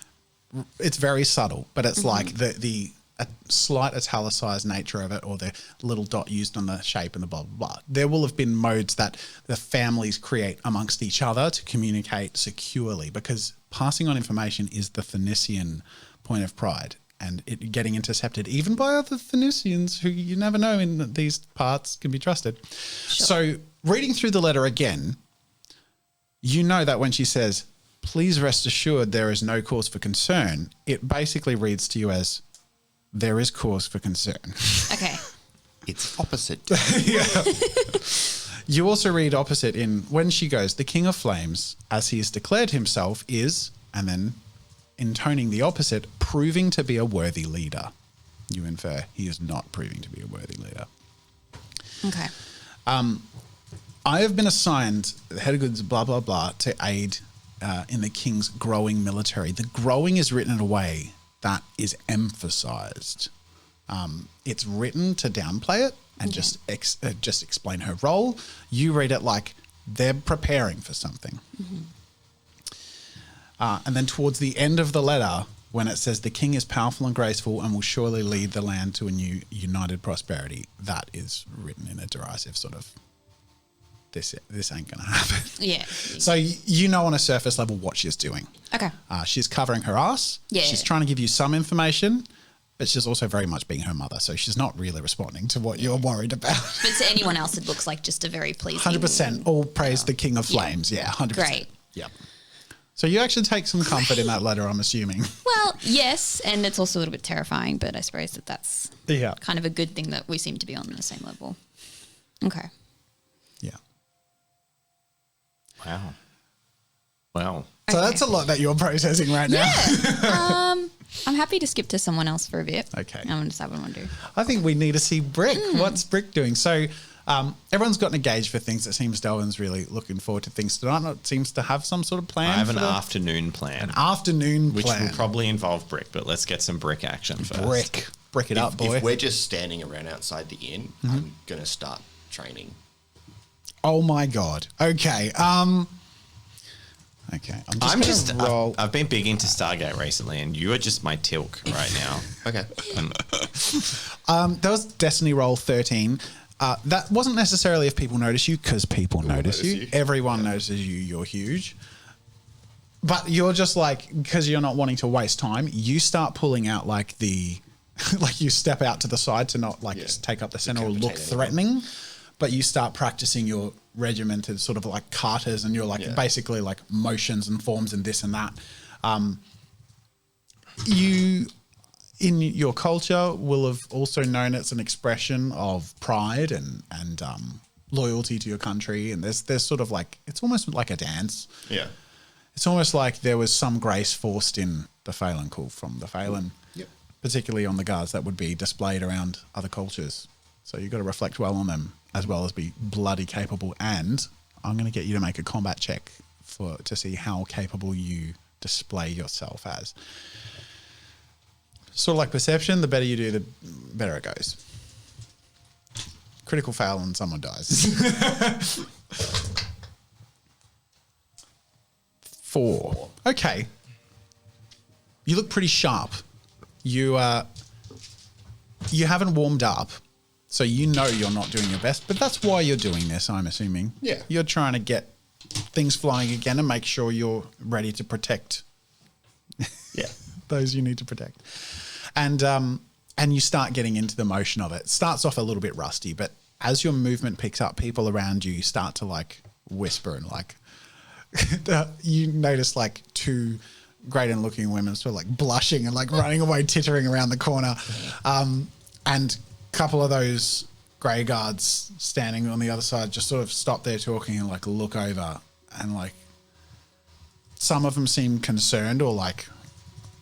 it's very subtle, but it's like the a slight italicized nature of it, or the little dot used on the shape and the blah, blah, blah. There will have been modes that the families create amongst each other to communicate securely, because passing on information is the Phoenician point of pride, and it getting intercepted even by other Phoenicians who you never know in these parts can be trusted. Sure. So reading through the letter again, you know that when she says, please rest assured there is no cause for concern, it basically reads to you as, there is cause for concern. Okay. It's opposite. Yeah. You also read opposite in when she goes, the King of Flames, as he has declared himself, is, and then intoning the opposite, proving to be a worthy leader. You infer he is not proving to be a worthy leader. Okay. I have been assigned the head of goods, blah, blah, blah, to aid in the king's growing military. The growing is written in a way that is emphasized. It's written to downplay it and just explain her role. You read it like they're preparing for something. Mm-hmm. And then towards the end of the letter, when it says the king is powerful and graceful and will surely lead the land to a new united prosperity, that is written in a derisive sort of, this ain't going to happen. Yeah. So you know on a surface level what she's doing. Okay. She's covering her ass. Yeah. She's trying to give you some information, but she's also very much being her mother. So she's not really responding to what you're worried about. But to anyone else, it looks like just a very pleasing. 100%. All praise the King of Flames. Yeah, 100%. Great. Yeah. So you actually take some comfort in that letter, I'm assuming. Well, yes, and it's also a little bit terrifying, but I suppose that's kind of a good thing that we seem to be on the same level. Okay. Yeah. Wow. Wow. So that's a lot that you're processing right now. Yeah. I'm happy to skip to someone else for a bit. Okay. I'm going to decide what I want to do. I think we need to see Brick. What's Brick doing? So everyone's gotten engaged for things. It seems Delvin's really looking forward to things tonight. It seems to have some sort of plan. I have an afternoon plan. An afternoon which plan. will probably involve Brick, but let's get some Brick action first. Brick it up, boy. If we're just standing around outside the inn, I'm going to start training. Oh my God. Okay. Okay. I'm just gonna roll. I've been big into Stargate recently, and you are just my tilk right now. Okay. That was Destiny roll 13. That wasn't necessarily if people notice you, because people notice you. Everyone notices you. You're huge. But you're just like, because you're not wanting to waste time, you start pulling out like like you step out to the side to not take up the center or look threatening. But you start practicing your regimented sort of like katas, and you're like basically like motions and forms and this and that. You, in your culture, will have also known it's an expression of pride and loyalty to your country. And there's sort of like, it's almost like a dance. Yeah. It's almost like there was some grace forced in the Phelan call from the Phelan, particularly on the guards that would be displayed around other cultures. So you've got to reflect well on them, as well as be bloody capable. And I'm going to get you to make a combat check to see how capable you display yourself as. Sort of like perception, the better you do, the better it goes. Critical fail and someone dies. 4. Okay. You look pretty sharp. You haven't warmed up. So you know you're not doing your best, but that's why you're doing this, I'm assuming. Yeah. You're trying to get things flying again and make sure you're ready to protect those you need to protect. And you start getting into the motion of it. It starts off a little bit rusty, but as your movement picks up, people around you start to like whisper and like you notice like 2 great and looking women sort of like blushing and like running away, tittering around the corner. And couple of those grey guards standing on the other side just sort of stop there talking and like look over, and like some of them seem concerned or like,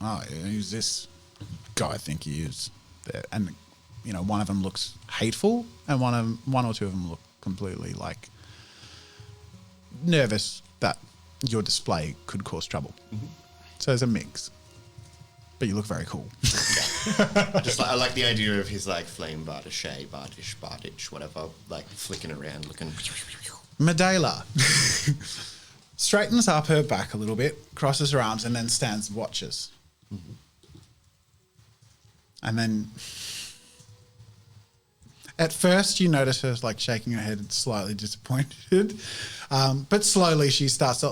oh, who's this guy think he is? And you know, one of them looks hateful, and one or two of them look completely like nervous that your display could cause trouble. Mm-hmm. So there's a mix. But you look very cool. I like the idea of his like flame bardish, whatever, like flicking around, looking. Medela straightens up her back a little bit, crosses her arms, and then stands and watches. Mm-hmm. And then at first you notice her like shaking her head and slightly disappointed. But slowly she starts to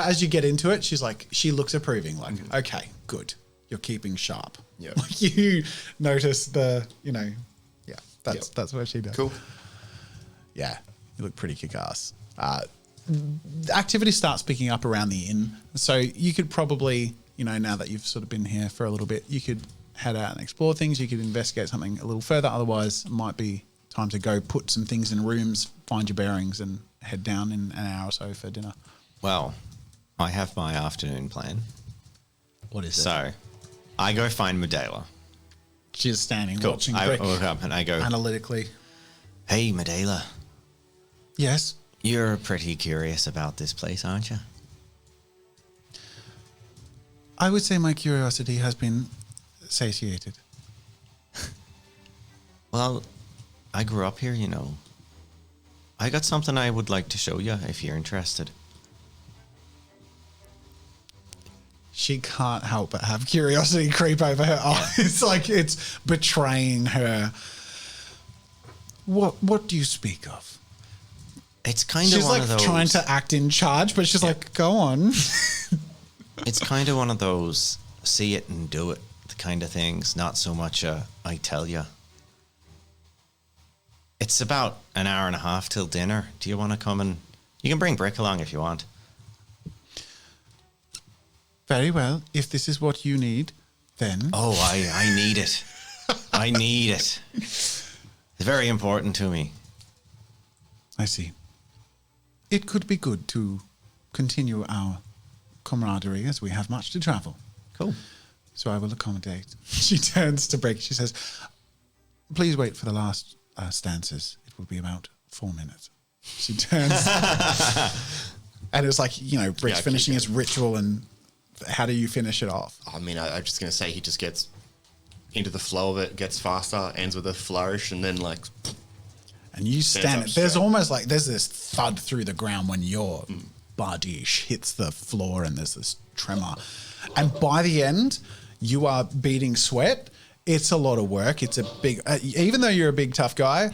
as you get into it, she looks approving, like, okay, good. You're keeping sharp. Yeah. Like you notice that's what she does. Cool. Yeah. You look pretty kick-ass. Activity starts picking up around the inn. So you could probably, now that you've sort of been here for a little bit, you could head out and explore things. You could investigate something a little further. Otherwise, it might be time to go put some things in rooms, find your bearings, and head down in an hour or so for dinner. Well, I have my afternoon plan. What is it? So, I go find Medela. She's standing Cool. watching I Brick look up and I go, analytically. "Hey, Medela, Yes. you're pretty curious about this place, aren't you?" I would say my curiosity has been satiated. Well, I grew up here, I got something I would like to show you if you're interested. She can't help but have curiosity creep over her eyes. It's like it's betraying her. What do you speak of? It's kind of She's one like of those. trying to act in charge, but she's like, go on. It's kind of one of those see it and do it kind of things. Not so much I tell you. It's about an hour and a half till dinner. Do you want to come and... You can bring Brick along if you want. Very well. If this is what you need, then... Oh, I need it. I need it. It's very important to me. I see. It could be good to continue our camaraderie as we have much to travel. Cool. So I will accommodate. She turns to Brick. She says, please wait for the last stanzas. It will be about 4 minutes. She turns. And it's like, Brick's finishing his ritual, and how do you finish it off? I mean, I'm just going to say he just gets into the flow of it, gets faster, ends with a flourish, and then And you stand. There's almost like there's this thud through the ground when your bardiche hits the floor, and there's this tremor. And by the end, you are beating sweat. It's a lot of work. It's a big, even though you're a big tough guy,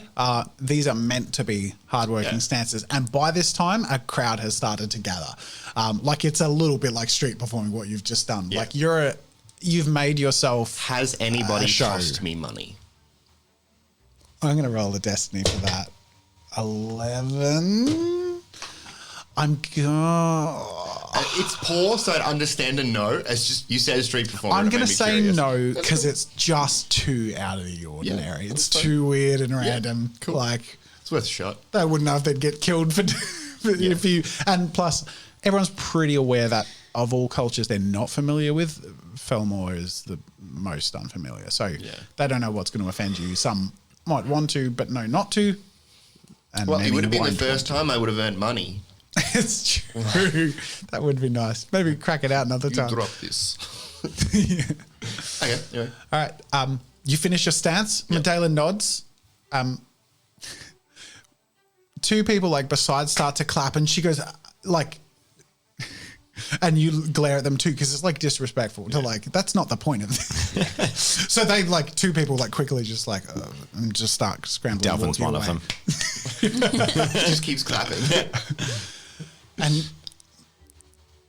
these are meant to be hardworking stances. And by this time, a crowd has started to gather. It's a little bit like street performing what you've just done. Yeah. You've made yourself. Has anybody show. cost me money? I'm going to roll a destiny for that. 11. I'm going. It's poor, so I'd understand a no. It's just you said street performer. I'm going to say curious. no because it's just too out of the ordinary. Yeah, it's that's too weird and random. cool. Like, It's worth a shot. they wouldn't know if they'd get killed for if you. And plus, everyone's pretty aware that of all cultures they're not familiar with, Felmore is the most unfamiliar. So they don't know what's going to offend you. Some might want to, but no, not to. And Well, it would have been the won't first time I would have earned money. It's true. That would be nice. Maybe crack it out another You time. drop this. Okay, anyway. All right. You finish your stance. Yep. Medela nods. Two people beside start to clap, and she goes and you glare at them too because it's disrespectful to that's not the point of this. So they two people quickly just and just start scrambling. Delvin's one away. of them. Just keeps clapping. And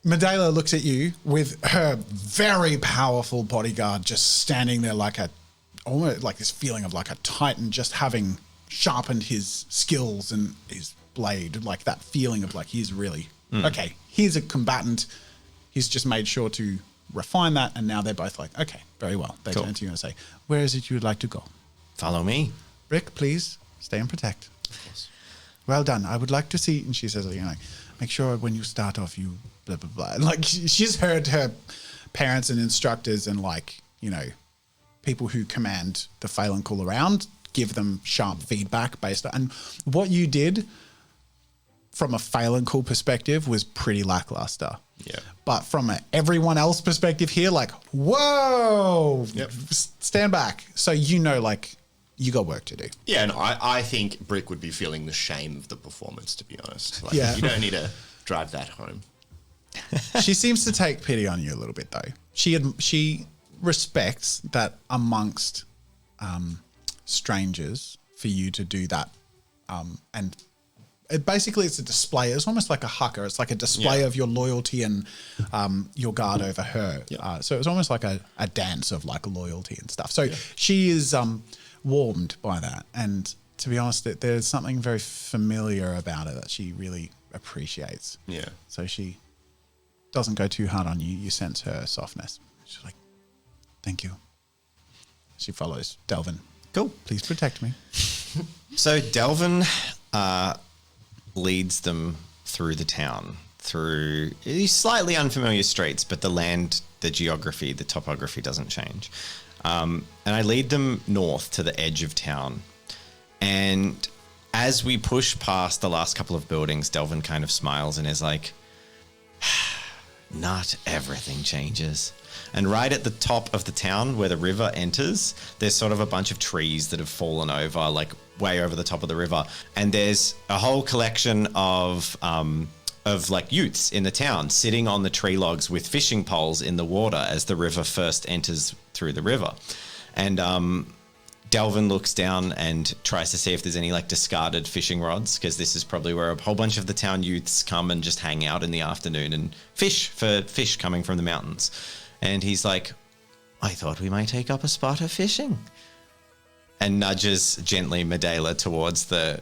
Medela looks at you with her very powerful bodyguard just standing there almost like this feeling of a titan just having sharpened his skills and his blade, that feeling of he's really, okay, he's a combatant. He's just made sure to refine that. And now they're both okay, very well. They Cool. turn to you and say, where is it you would like to go? Follow me. Rick, please stay and protect. Well done. I would like to see, and she says, make sure when you start off, you blah, blah, blah. She's heard her parents and instructors and people who command the Phalancool around give them sharp feedback based on, and what you did from a Phalancool perspective was pretty lackluster. Yeah. But from everyone else perspective here, whoa, stand back. So you got work to do. Yeah, and I think Brick would be feeling the shame of the performance, to be honest. You don't need to drive that home. She seems to take pity on you a little bit, though. She respects that amongst strangers for you to do that. And basically it's a display. It's almost like a hugger. It's like a display of your loyalty and your guard over her. So it's almost like a dance of like loyalty and stuff. So she is warmed by that. And to be honest, there's something very familiar about it that she really appreciates. Yeah. So she doesn't go too hard on you. You sense her softness. She's like, thank you. She follows Delvin. Cool. Please protect me. So Delvin leads them through the town, through these slightly unfamiliar streets, but the land, the geography, the topography doesn't change. And I lead them north to the edge of town. And as we push past the last couple of buildings, Delvin kind of smiles and is like, not everything changes. And right at the top of the town where the river enters, there's sort of a bunch of trees that have fallen over, like way over the top of the river. And there's a whole collection of like youths in the town sitting on the tree logs with fishing poles in the water as the river first enters through the river. And Delvin looks down and tries to see if there's any like discarded fishing rods, because this is probably where a whole bunch of the town youths come and just hang out in the afternoon and fish for fish coming from the mountains. And he's like, I thought we might take up a spot of fishing. And nudges gently Medela towards the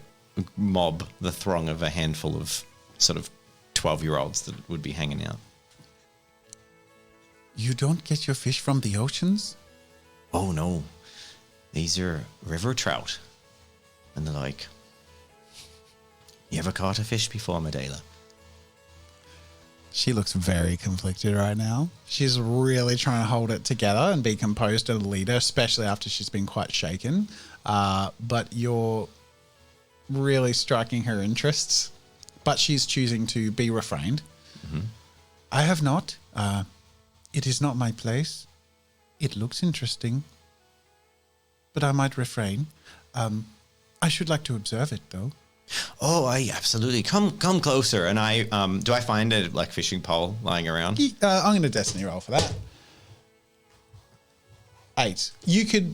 mob, the throng of a handful of sort of 12-year-olds that would be hanging out. You don't get your fish from the oceans? Oh, no. These are river trout. And they're like, you ever caught a fish before, Medela? She looks very conflicted right now. She's really trying to hold it together and be composed as a leader, especially after she's been quite shaken. But you're really striking her interests. But she's choosing to be refrained. Mm-hmm. I have not. It is not my place. It looks interesting. But I might refrain. I should like to observe it, though. Oh, I absolutely. Come closer. And I do I find a like fishing pole lying around? I'm going to destiny roll for that. 8. You could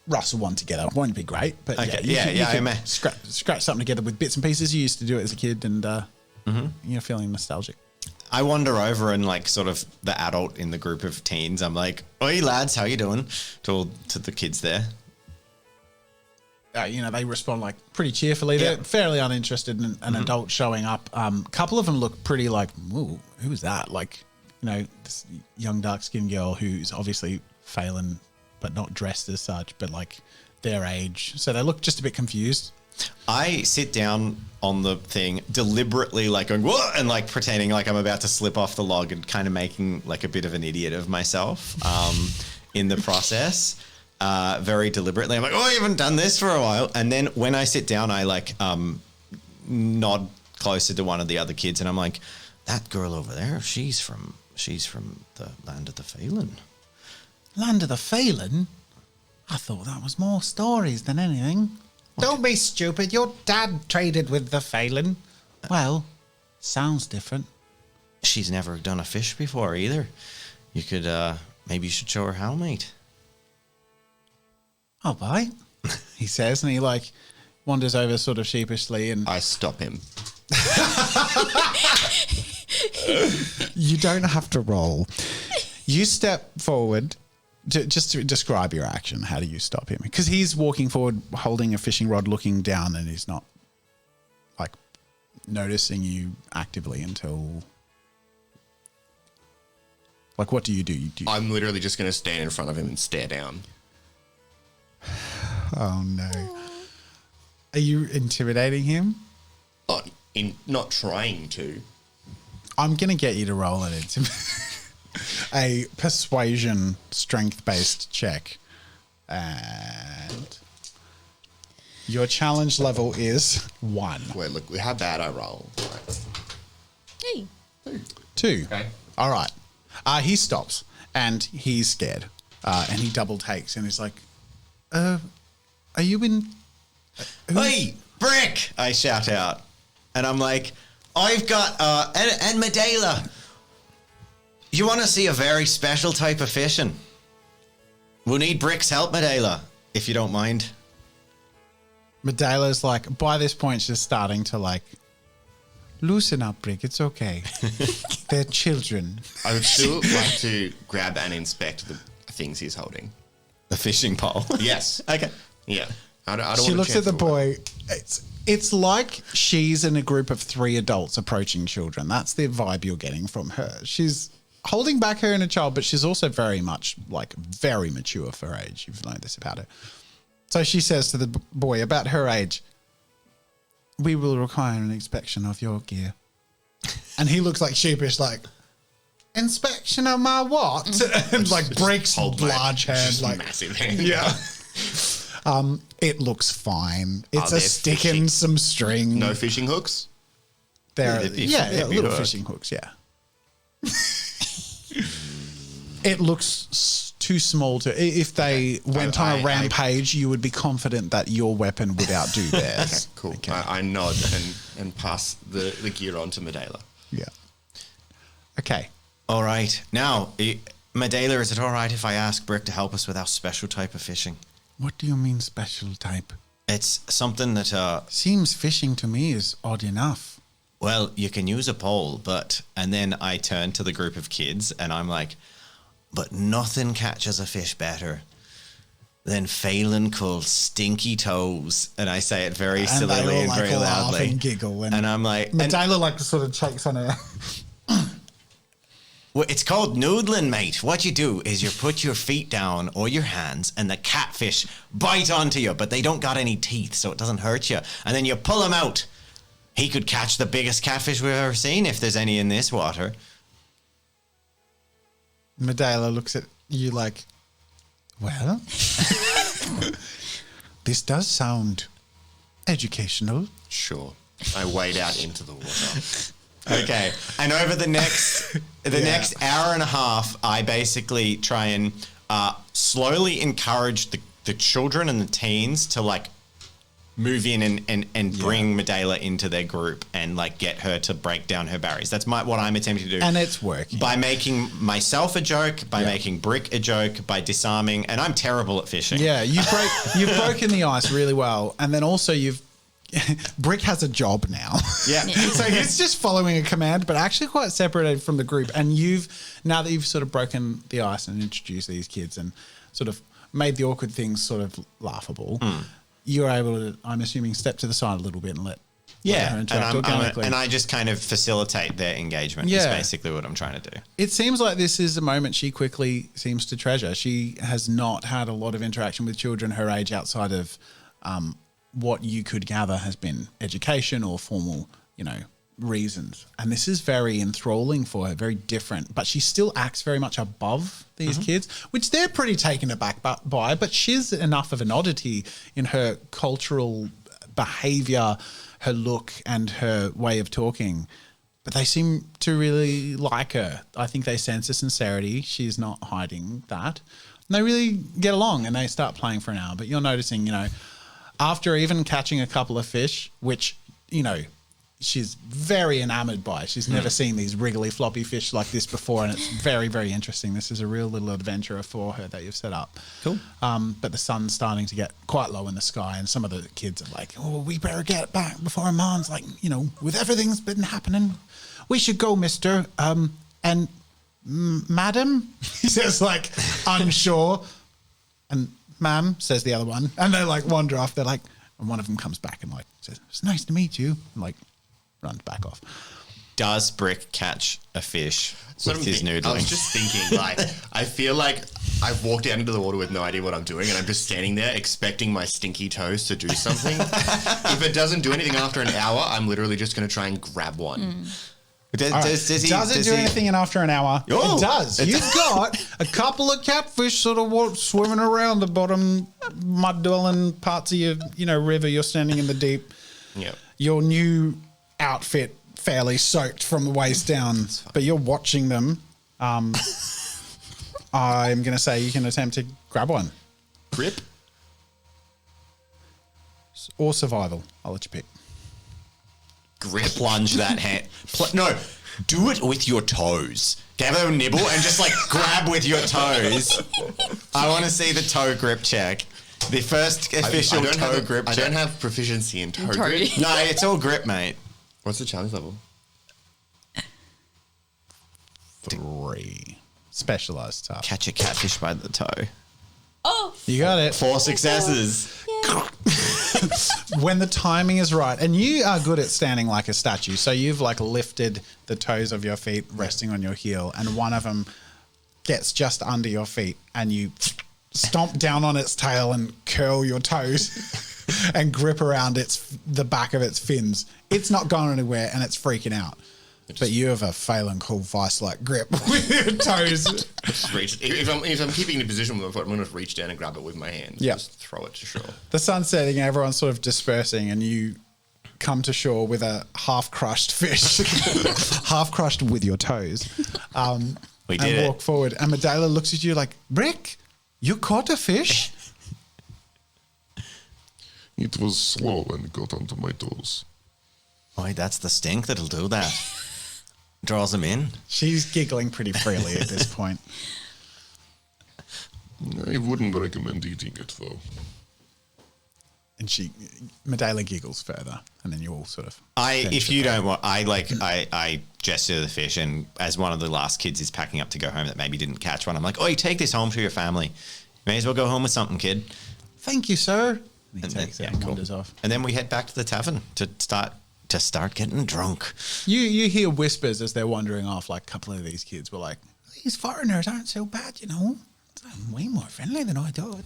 rustle one together. It won't be great, but okay. you I could scratch something together with bits and pieces. You used to do it as a kid, and you're feeling nostalgic. I wander over and like sort of the adult in the group of teens. I'm like, "Oi, lads, how you doing?" To the kids there. They respond like pretty cheerfully. They're fairly uninterested in an adult showing up. Couple of them look pretty like, ooh, who is that? Like, this young dark-skinned girl who's obviously Phelan, but not dressed as such, but like their age. So they look just a bit confused. I sit down on the thing deliberately, like going, whoa, and like pretending like I'm about to slip off the log and kind of making like a bit of an idiot of myself in the process. Very deliberately. I'm like, oh, I haven't done this for a while. And then when I sit down, I like nod closer to one of the other kids and I'm like, that girl over there, she's from the land of the Phelan. Land of the Phelan? I thought that was more stories than anything. Don't be stupid. Your dad traded with the Phelan. Well, sounds different. She's never done a fish before either. You could, maybe you should show her how, mate. All right, he says, and he like wanders over sort of sheepishly, and I stop him. You don't have to roll. You step forward. Just to describe your action, how do you stop him? Because he's walking forward, holding a fishing rod, looking down, and he's not like noticing you actively until. Like, what do you do? I'm literally just going to stand in front of him and stare down. Oh no! Are you intimidating him? Not trying to. I'm gonna get you to roll a persuasion strength-based check, and your challenge level is 1. Wait, look how bad I roll. Hey. 2. Okay. All right. He stops and he's scared, and he double takes and he's like, are you in... Hey, Brick! I shout out. And I'm like, I've got... and Medela, you want to see a very special type of fishing? We'll need Brick's help, Medela, if you don't mind. Medela's like, by this point, she's starting to like, loosen up, Brick. It's okay. They're children. I would still like to grab and inspect the things he's holding. The fishing pole. Yes. Okay. Yeah. I don't She want looks at the boy. It's like she's in a group of 3 adults approaching children. That's the vibe you're getting from her. She's holding back her inner child, but she's also very much like very mature for her age. You've learned this about her. So she says to the boy about her age, we will require an inspection of your gear. And he looks like sheepish, like, inspection of my what? And like breaks large hand, like massive hand. Yeah. It looks fine. It's a there stick fishing? and some string. No fishing hooks? There, there'd be little hook. fishing hooks. Yeah. It looks too small to. If they went on a rampage, you would be confident that your weapon would outdo theirs. Cool. Okay. I nod and pass the gear on to Medela. Yeah. Okay. All right. Now, Medela, is it all right if I ask Brick to help us with our special type of fishing? What do you mean special type? It's something that, Seems fishing to me is odd enough. well, you can use a pole, but... And then I turn to the group of kids and I'm like, but nothing catches a fish better than Phelan called Stinky Toes. And I say it very sillily and very loudly. And giggle. And I'm like... Medela like sort of chokes on her. Well, it's called noodling, mate. What you do is you put your feet down or your hands and the catfish bite onto you, but they don't got any teeth, so it doesn't hurt you. And then you pull them out. He could catch the biggest catfish we've ever seen if there's any in this water. Medela looks at you like, well, this does sound educational. Sure. I wade out into the water. Okay. And over the next next hour and a half, I basically try and slowly encourage the children and the teens to like move in and bring Medela into their group and like get her to break down her barriers. That's what I'm attempting to do. And it's working. By making myself a joke, by making Brick a joke, by disarming, and I'm terrible at fishing. Yeah, you've broken the ice really well, and then also Brick has a job now. Yeah. So he's just following a command, but actually quite separated from the group. And now that you've sort of broken the ice and introduced these kids and sort of made the awkward things sort of laughable, you're able to, I'm assuming, step to the side a little bit and let her interact organically. And I just kind of facilitate their engagement. Is basically what I'm trying to do. It seems like this is a moment she quickly seems to treasure. She has not had a lot of interaction with children her age outside of what you could gather has been education or formal, reasons. And this is very enthralling for her, very different. But she still acts very much above these kids, which they're pretty taken aback by. But she's enough of an oddity in her cultural behavior, her look, and her way of talking. But they seem to really like her. I think they sense a sincerity. She's not hiding that. And they really get along and they start playing for an hour. But you're noticing, after even catching a couple of fish, which, she's very enamored by. She's never seen these wriggly floppy fish like this before, and it's very, very interesting. This is a real little adventure for her that you've set up. Cool. But the sun's starting to get quite low in the sky, and some of the kids are like, oh, we better get back before Mom's like, with everything's been happening, we should go, mister. And madam, he says, like, unsure. And ma'am, says the other one. And they like wander off. They're like, and one of them comes back and like says, it's nice to meet you. And like runs back off. Does Brick catch a fish with his noodling? I was just thinking, I feel like I've walked out into the water with no idea what I'm doing, and I'm just standing there expecting my stinky toes to do something. If it doesn't do anything after an hour, I'm literally just going to try and grab one. Does it do anything in after an hour? Oh, it does. You've got a couple of catfish sort of swimming around the bottom mud-dwelling parts of your, river. You're standing in the deep. Yep. Your new outfit fairly soaked from the waist down, but you're watching them. I'm going to say you can attempt to grab one. Grip? Or survival. I'll let you pick. Grip. Plunge that hand. No, do it with your toes. Give it a nibble and just like grab with your toes. I want to see the toe grip check. The first official toe grip check. I don't have proficiency in toe Toe. grip. No, it's all grip, mate. What's the challenge level? 3. Specialized stuff. Catch a catfish by the toe. Oh, You got it. 4 successes. When the timing is right, and you are good at standing like a statue, so you've like lifted the toes of your feet, resting on your heel, and one of them gets just under your feet, and you stomp down on its tail and curl your toes and grip around the back of its fins. It's not going anywhere, and it's freaking out. But you have a Phelan cool vice-like grip with your toes. Just reach. If I'm keeping the position with my foot, I'm going to reach down and grab it with my hands. Yeah. Just throw it to shore. The sun's setting, everyone's sort of dispersing, and you come to shore with a half-crushed fish, half-crushed with your toes. We did and it. walk forward. And Medela looks at you like, Brick, you caught a fish? It was slow and it got onto my toes. Boy, that's the stink that'll do that. Draws them in. She's giggling pretty freely at this point. I wouldn't recommend eating it, though. And Medela giggles further, and then you all sort of. If you don't want, I gesture to the fish, and as one of the last kids is packing up to go home that maybe didn't catch one, I'm like, "Oh, you take this home to your family. May as well go home with something, kid." Thank you, sir. And he And takes then- it yeah, and cool. wanders off. And then we head back to the tavern to start getting drunk. You hear whispers as they're wandering off. Like a couple of these kids were like, "These foreigners aren't so bad, you know. They're way more friendly than I thought."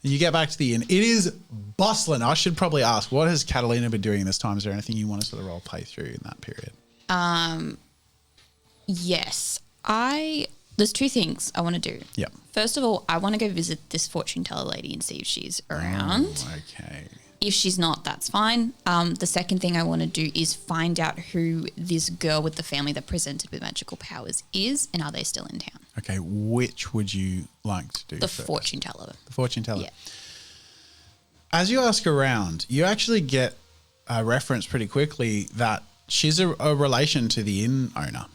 You get back to the inn. It is bustling. I should probably ask, what has Catalina been doing this time? Is there anything you want to sort of role play through in that period? yes. There's 2 things I want to do. Yep. First of all, I want to go visit this fortune teller lady and see if she's around. Okay. If she's not, that's fine. The second thing I want to do is find out who this girl with the family that presented with magical powers is, and are they still in town? Okay, which would you like to do The first? fortune teller. The fortune teller. Yeah. As you ask around, you actually get a reference pretty quickly that she's a relation to the inn owner.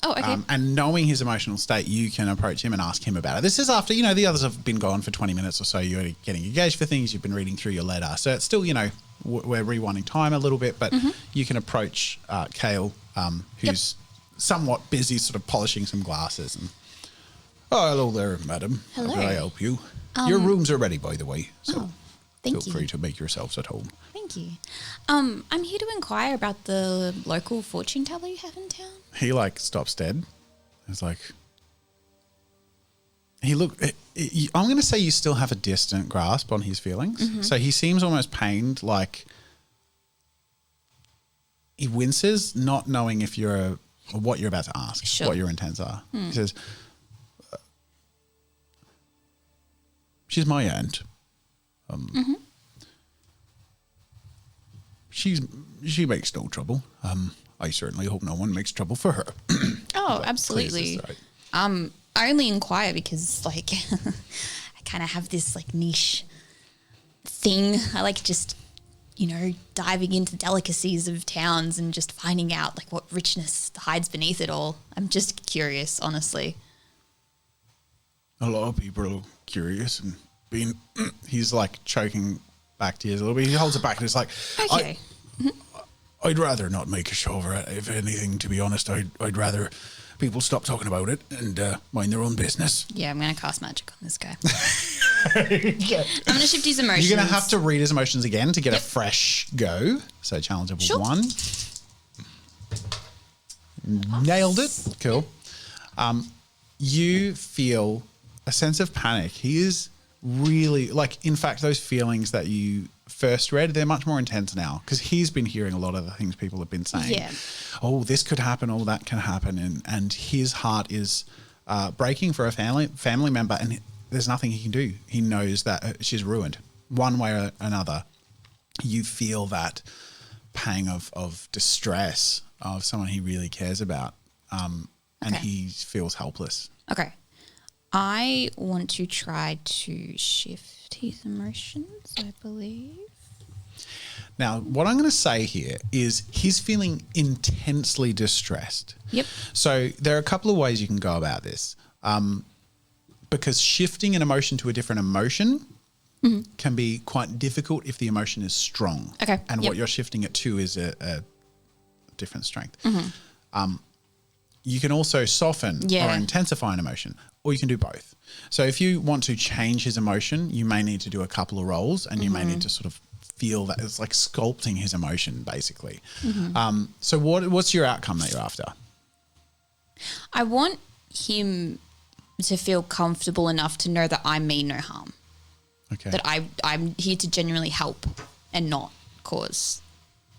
Oh, okay. And knowing his emotional state, you can approach him and ask him about it. This is after, the others have been gone for 20 minutes or so. You're getting engaged for things. You've been reading through your letter. So it's still, we're rewinding time a little bit, but you can approach Kale, who's somewhat busy sort of polishing some glasses. And, "Oh, hello there, madam. Hello. How can I help you? Your rooms are ready, by the way. So Thank feel you. free to make yourselves at home." Thank you. I'm here to inquire about the local fortune teller you have in town. He stops dead. It's like, I'm going to say you still have a distant grasp on his feelings. So he seems almost pained, like he winces, not knowing if or what you're about to ask, Sure. what your intents are. He says, "She's my aunt. She makes no trouble. I certainly hope no one makes trouble for her." Oh, Please, absolutely. that's right. I only inquire because, I kind of have this, niche thing. I like just, diving into delicacies of towns and just finding out, what richness hides beneath it all. I'm just curious, honestly. A lot of people are curious and being. He's choking back tears a little bit. He holds it back and it's like, Okay. I'd rather not make a show of it. If anything, to be honest, I'd rather people stop talking about it and mind their own business. Yeah, I'm going to cast magic on this guy. I'm going to shift his emotions. You're going to have to read his emotions again to get a fresh go. So challenge level Sure. 1. Nailed it. Cool. You feel a sense of panic. He is really, in fact, those feelings that you first read, they're much more intense now because he's been hearing a lot of the things people have been saying. Yeah. Oh, this could happen. Oh, that can happen. And his heart is breaking for a family member, and there's nothing he can do. He knows that she's ruined one way or another. You feel that pang of distress of someone he really cares about, and he feels helpless. Okay. I want to try to shift his emotions, I believe. Now, what I'm going to say here is he's feeling intensely distressed. Yep. So there are a couple of ways you can go about this. Because shifting an emotion to a different emotion can be quite difficult if the emotion is strong. Okay. And Yep. what you're shifting it to is a different strength. You can also soften or intensify an emotion, or you can do both. So if you want to change his emotion, you may need to do a couple of rolls, and you may need to sort of feel that it's like sculpting his emotion, basically. So what's your outcome that you're after? I want him to feel comfortable enough to know that I mean no harm. Okay. That I'm here to genuinely help and not cause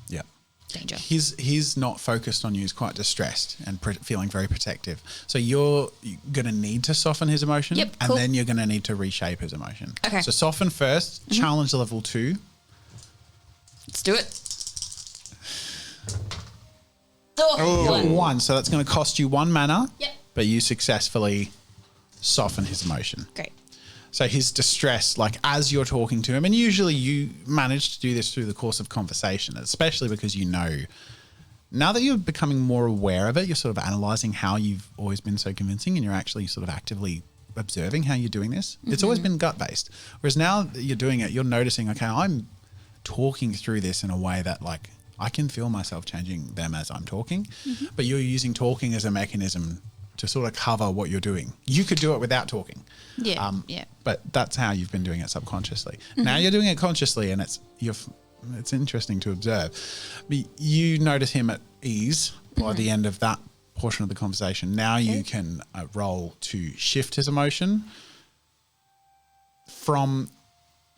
Yeah. danger. He's not focused on you. He's quite distressed and feeling very protective. So you're going to need to soften his emotion. Yep, and cool. then you're going to need to reshape his emotion. Okay. So soften first, challenge level 2. Let's do it. You got 1. So that's going to cost you 1 mana. Yep. But you successfully soften his emotion. Great. So his distress, like as you're talking to him, and usually you manage to do this through the course of conversation, especially because you know, now that you're becoming more aware of it, you're sort of analyzing how you've always been so convincing, and you're actually sort of actively observing how you're doing this. It's always been gut-based. Whereas now that you're doing it, you're noticing, okay, I'm talking through this in a way that like I can feel myself changing them as I'm talking, but you're using talking as a mechanism to sort of cover what you're doing. You could do it without talking. Yeah. Yeah. But that's how you've been doing it subconsciously. Now you're doing it consciously, and it's interesting to observe. But you notice him at ease by the end of that portion of the conversation. Now you can roll to shift his emotion from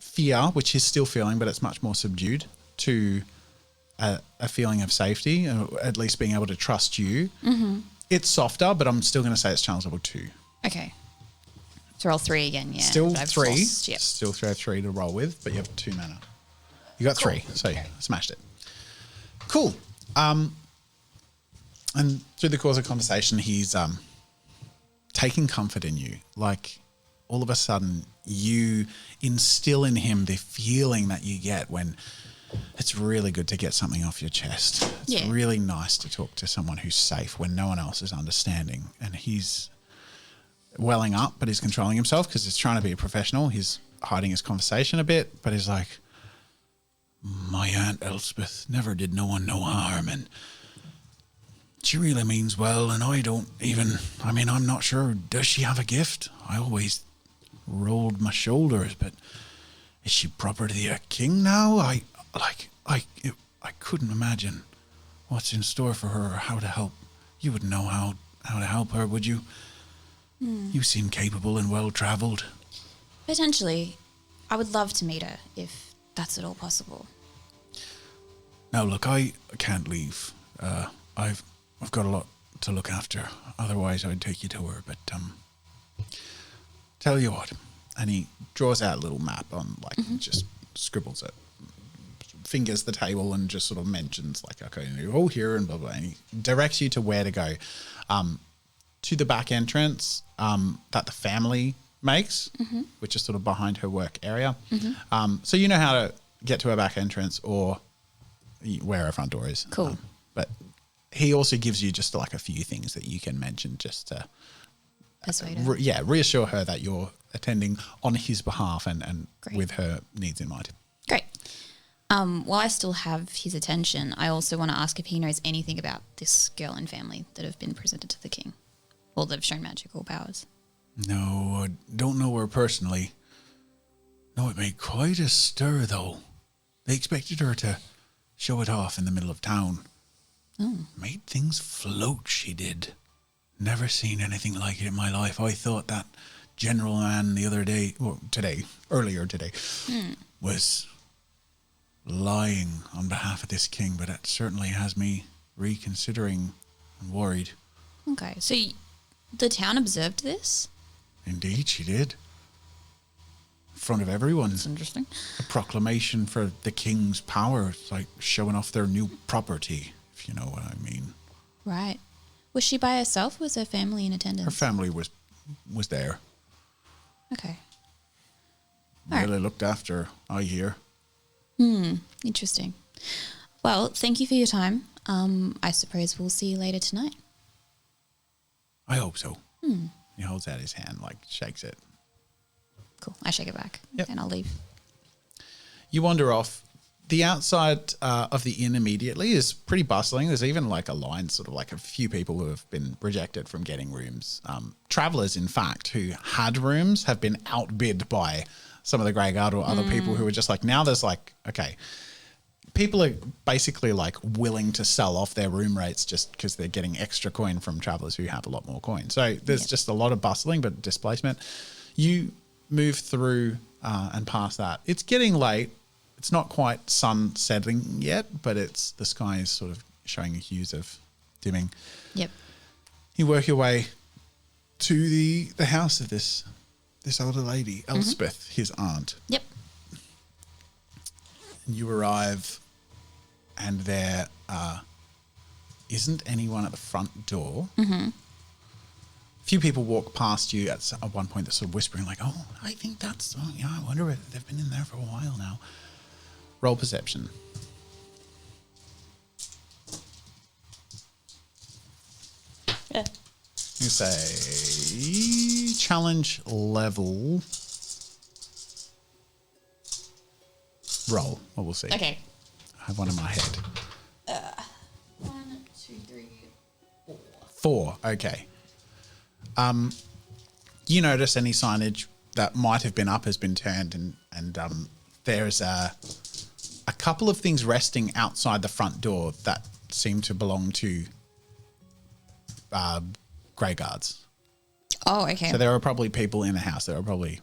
fear, which he's still feeling, but it's much more subdued, to a feeling of safety, or at least being able to trust you. It's softer, but I'm still going to say it's challenge level 2. Okay. Let's roll 3 again. Yeah. Still I've 3. lost, yep. Still throw 3 to roll with, but you have 2 mana. You got 3, so you smashed it. Cool. And through the course of conversation, he's taking comfort in you. Like all of a sudden, you instill in him the feeling that you get when it's really good to get something off your chest. It's really nice to talk to someone who's safe when no one else is understanding. And he's welling up, but he's controlling himself because he's trying to be a professional. He's hiding his conversation a bit, but he's like, my Aunt Elspeth never did no one no harm, and she really means well, and I'm not sure, does she have a gift? I always rolled my shoulders, but is she proper to the king now? I couldn't imagine what's in store for her or how to help. You wouldn't know how to help her, would you? You seem capable and well-traveled. Potentially. I would love to meet her if that's at all possible. Now, look, I can't leave. I've got a lot to look after. Otherwise, I'd take you to her. But tell you what, and he draws out a little map on, just scribbles it, fingers the table, and just sort of mentions, like, okay, oh, here and blah blah. And he directs you to where to go, to the back entrance that the family makes, which is sort of behind her work area. So you know how to get to her back entrance or where her front door is. Cool. But he also gives you just like a few things that you can mention just to Persuade her. reassure her that you're attending on his behalf and Great. with her needs in mind. Great. While I still have his attention, I also want to ask if he knows anything about this girl and family that have been presented to the king, or that have shown magical powers. No, I don't know her personally. No, it made quite a stir, though. They expected her to show it off in the middle of town. Oh. Made things float, she did. Never seen anything like it in my life. I thought that general man the other day, earlier today, was lying on behalf of this king, but it certainly has me reconsidering and worried. Okay, so the town observed this? Indeed, she did. In front of everyone. That's interesting. A proclamation for the king's power. It's like showing off their new property, if you know what I mean. Right. Was she by herself or was her family in attendance? Her family was there. Okay. All Really looked after, I hear. Interesting. Well, thank you for your time. I suppose we'll see you later tonight. I hope so. He holds out his hand, like shakes it. Cool. I shake it back. Yep. And I'll leave. You wander off. The outside of the inn immediately is pretty bustling. There's even like a line, sort of like a few people who have been rejected from getting rooms. Travelers, in fact, who had rooms have been outbid by some of the Grey Guard or other people who are just like, now there's like, okay, people are basically like willing to sell off their room rates just because they're getting extra coin from travelers who have a lot more coin. So there's just a lot of bustling, but displacement. You move through and past that. It's getting late. It's not quite sun setting yet, but the sky is sort of showing hues of dimming. Yep. You work your way to the house of this older lady, Elspeth, his aunt. Yep. You arrive, and there isn't anyone at the front door. A few people walk past you at one point. They're sort of whispering, like, "Oh, I think that's. Oh, yeah, I wonder if they've been in there for a while now." Roll perception. Yeah. You say challenge level. Roll. Well, we'll see. Okay. I have one in my head. 1, 2, 3, 4. 4. Okay. You notice any signage that might have been up has been turned, and there's a couple of things resting outside the front door that seem to belong to Grey Guards. Oh, okay. So there are probably people in the house. There are probably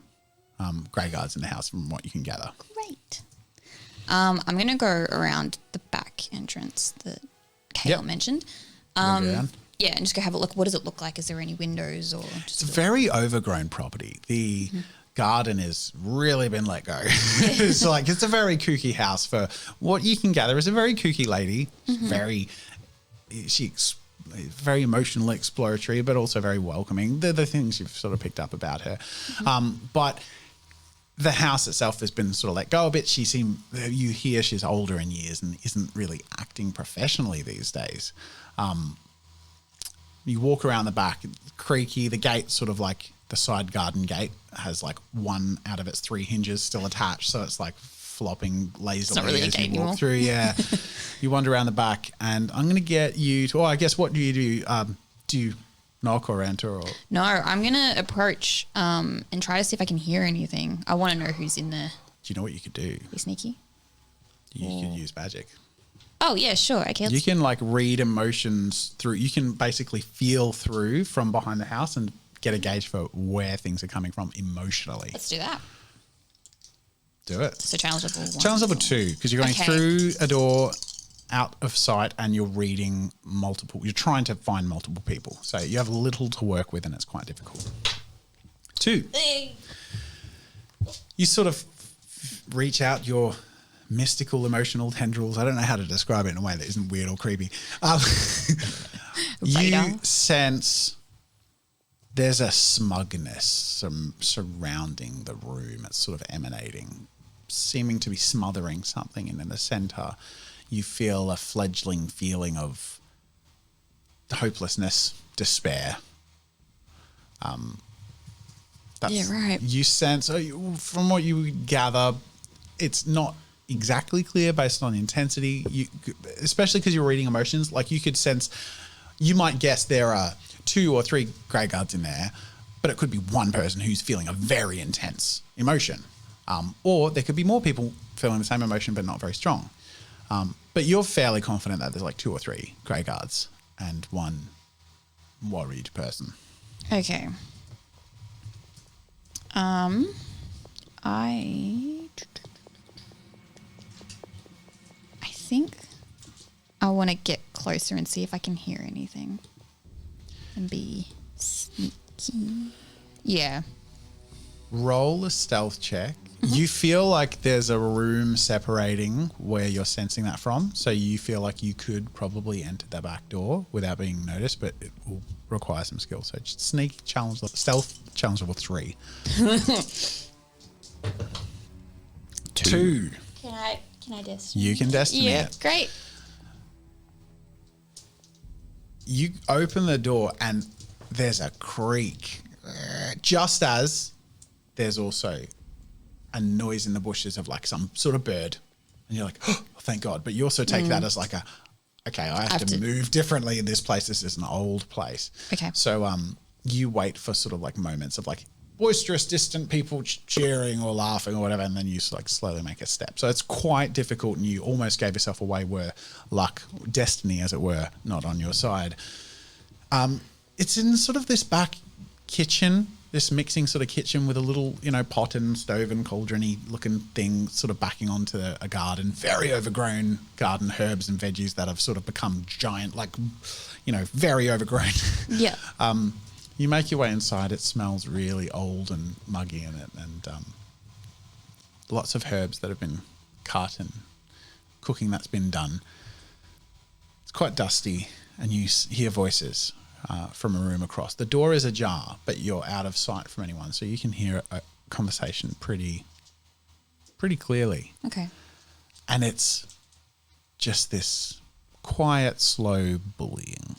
Grey Guards in the house, from what you can gather. Great. I'm going to go around the back entrance that Kale mentioned. Wanna go down? Yeah, and just go have a look. What does it look like? Is there any windows or just It's a very overgrown property. The garden has really been let go. It's like, it's a very kooky house for what you can gather is a very kooky lady. She's very emotionally exploratory, but also very welcoming. They're the things you've sort of picked up about her. But the house itself has been sort of let go a bit. You hear she's older in years and isn't really acting professionally these days. You walk around the back, creaky, the gate, sort of like the side garden gate, has like one out of its 3 hinges still attached. So it's like flopping lazily really a as gate you walk anymore. through. Yeah. You wander around the back, and I'm going to get you to, I guess, what do you do? Do you knock or enter? Or? No, I'm going to approach and try to see if I can hear anything. I want to know who's in there. Do you know what you could do? Be sneaky. You could use magic. Oh, yeah, sure. Okay. You can like read emotions through. You can basically feel through from behind the house and get a gauge for where things are coming from emotionally. Let's do that. Do it. So challenge level 1. Challenge level 2, because you're going through a door out of sight and you're reading multiple. You're trying to find multiple people. So you have little to work with and it's quite difficult. 2. You sort of reach out your mystical emotional tendrils. I don't know how to describe it in a way that isn't weird or creepy. You sense there's a smugness surrounding the room. It's sort of emanating, seeming to be smothering something. And in the center, you feel a fledgling feeling of hopelessness, despair. Yeah, right. You sense, from what you gather, it's not exactly clear based on the intensity, especially because you're reading emotions. Like you could sense, you might guess there are 2 or 3 Grey Guards in there, but it could be one person who's feeling a very intense emotion. Or there could be more people feeling the same emotion but not very strong. But you're fairly confident that there's like 2 or 3 Grey Guards and one worried person. Okay. I think I want to get closer and see if I can hear anything and be sneaky. Yeah. Roll a stealth check. You feel like there's a room separating where you're sensing that from. So you feel like you could probably enter the back door without being noticed, but it will require some skill. So just sneak challenge, stealth challenge level 3. 2. Can Can I destiny? You can destiny Yeah, it. great. You open the door and there's a creak. Just as there's also a noise in the bushes of like some sort of bird. And you're like, oh, thank God. But you also take that as like okay, I have to move differently in this place. This is an old place. Okay. So you wait for sort of like moments of like boisterous, distant people cheering or laughing or whatever, and then you like slowly make a step. So it's quite difficult, and you almost gave yourself away where luck, destiny, as it were, not on your side. It's in sort of this back kitchen, this mixing sort of kitchen with a little, pot and stove and cauldron-y looking thing sort of backing onto a garden, very overgrown garden, herbs and veggies that have sort of become giant, like, very overgrown. Yeah. You make your way inside. It smells really old and muggy in it, and lots of herbs that have been cut and cooking that's been done. It's quite dusty, and you hear voices from a room across. The door is ajar, but you're out of sight from anyone, so you can hear a conversation pretty clearly. Okay. And it's just this quiet, slow bullying.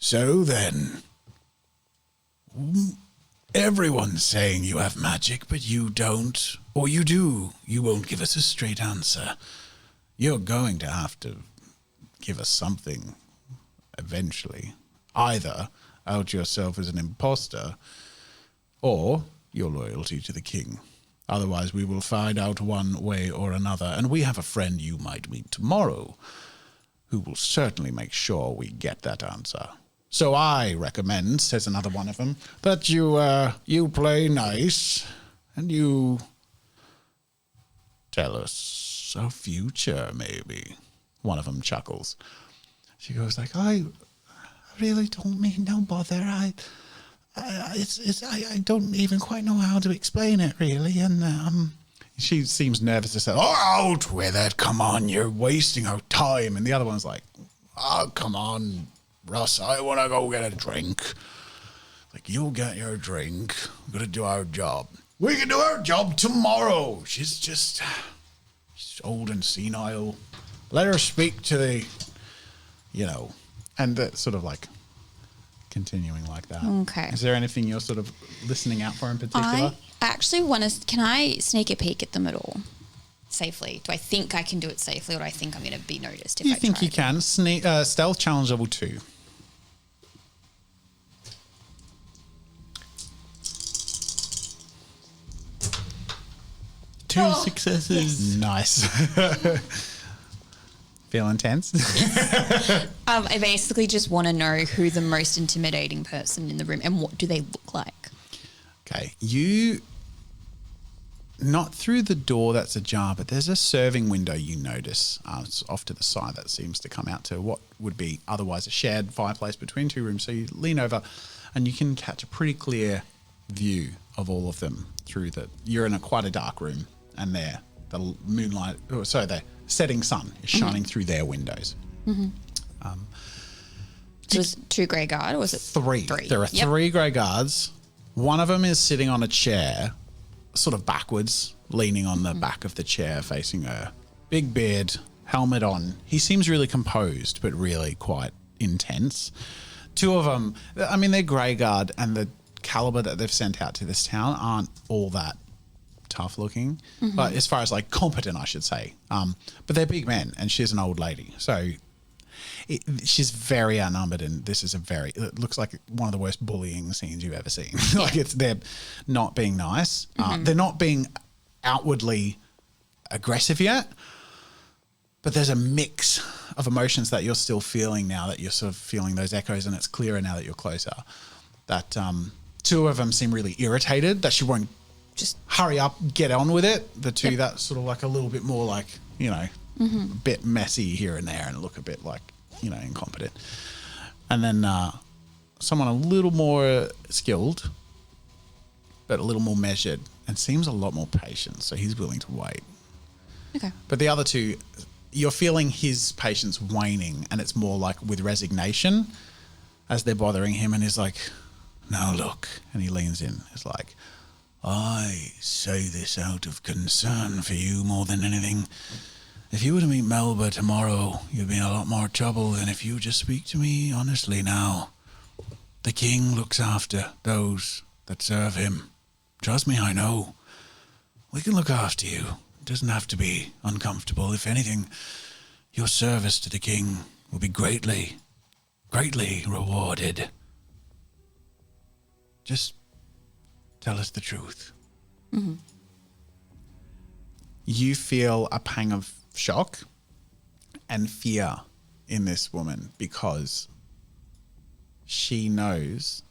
So then, everyone's saying you have magic, but you don't. Or you do. You won't give us a straight answer. You're going to have to give us something eventually. Either out yourself as an imposter, or your loyalty to the king. Otherwise, we will find out one way or another. And we have a friend you might meet tomorrow who will certainly make sure we get that answer. So I recommend, says another one of them, that you play nice and you tell us a future, maybe. One of them chuckles. She goes like, I really don't mean no bother. I don't even quite know how to explain it, really. And she seems nervous to say, oh, out with it. Come on, you're wasting our time. And the other one's like, oh, come on, Russ, I want to go get a drink. Like, you'll get your drink. We're going to do our job. We can do our job tomorrow. She's old and senile. Let her speak to the, and the sort of like continuing like that. Okay. Is there anything you're sort of listening out for in particular? I actually want to, can I sneak a peek at them at all? Safely? Do I think I can do it safely, or do I think I'm going to be noticed if I think try? you can. Stealth challenge level 2. Two successes. Nice. Feel intense? I basically just want to know who the most intimidating person in the room, and what do they look like? Okay. You, not through the door that's ajar, but there's a serving window you notice. It's off to the side that seems to come out to what would be otherwise a shared fireplace between two rooms. So you lean over and you can catch a pretty clear view of all of them through you're in quite a dark room, and the moonlight, the setting sun is shining through their windows. Mm-hmm. So was it 2 grey guard, or was it 3? There are 3 grey guards. One of them is sitting on a chair, sort of backwards, leaning on the back of the chair, facing her. Big beard, helmet on. He seems really composed, but really quite intense. 2 of them, I mean, they're grey guard, and the caliber that they've sent out to this town aren't all that tough looking, but as far as like competent, I should say. But they're big men, and she's an old lady, so she's very outnumbered, and this is it looks like one of the worst bullying scenes you've ever seen. Like they're not being nice. They're not being outwardly aggressive yet, but there's a mix of emotions that you're still feeling now that you're sort of feeling those echoes, and it's clearer now that you're closer. That 2 of them seem really irritated that she won't just hurry up, get on with it. The 2 that's sort of like a little bit more like, a bit messy here and there and look a bit like, incompetent. And then someone a little more skilled, but a little more measured and seems a lot more patient. So he's willing to wait. Okay. But the other 2, you're feeling his patience waning, and it's more like with resignation as they're bothering him, and he's like, no, look. And he leans in. It's like, I say this out of concern for you more than anything. If you were to meet Melba tomorrow, you'd be in a lot more trouble than if you just speak to me honestly now. The king looks after those that serve him. Trust me, I know. We can look after you. It doesn't have to be uncomfortable. If anything, your service to the king will be greatly, greatly rewarded. Just tell us the truth. Mm-hmm. You feel a pang of shock and fear in this woman because she knows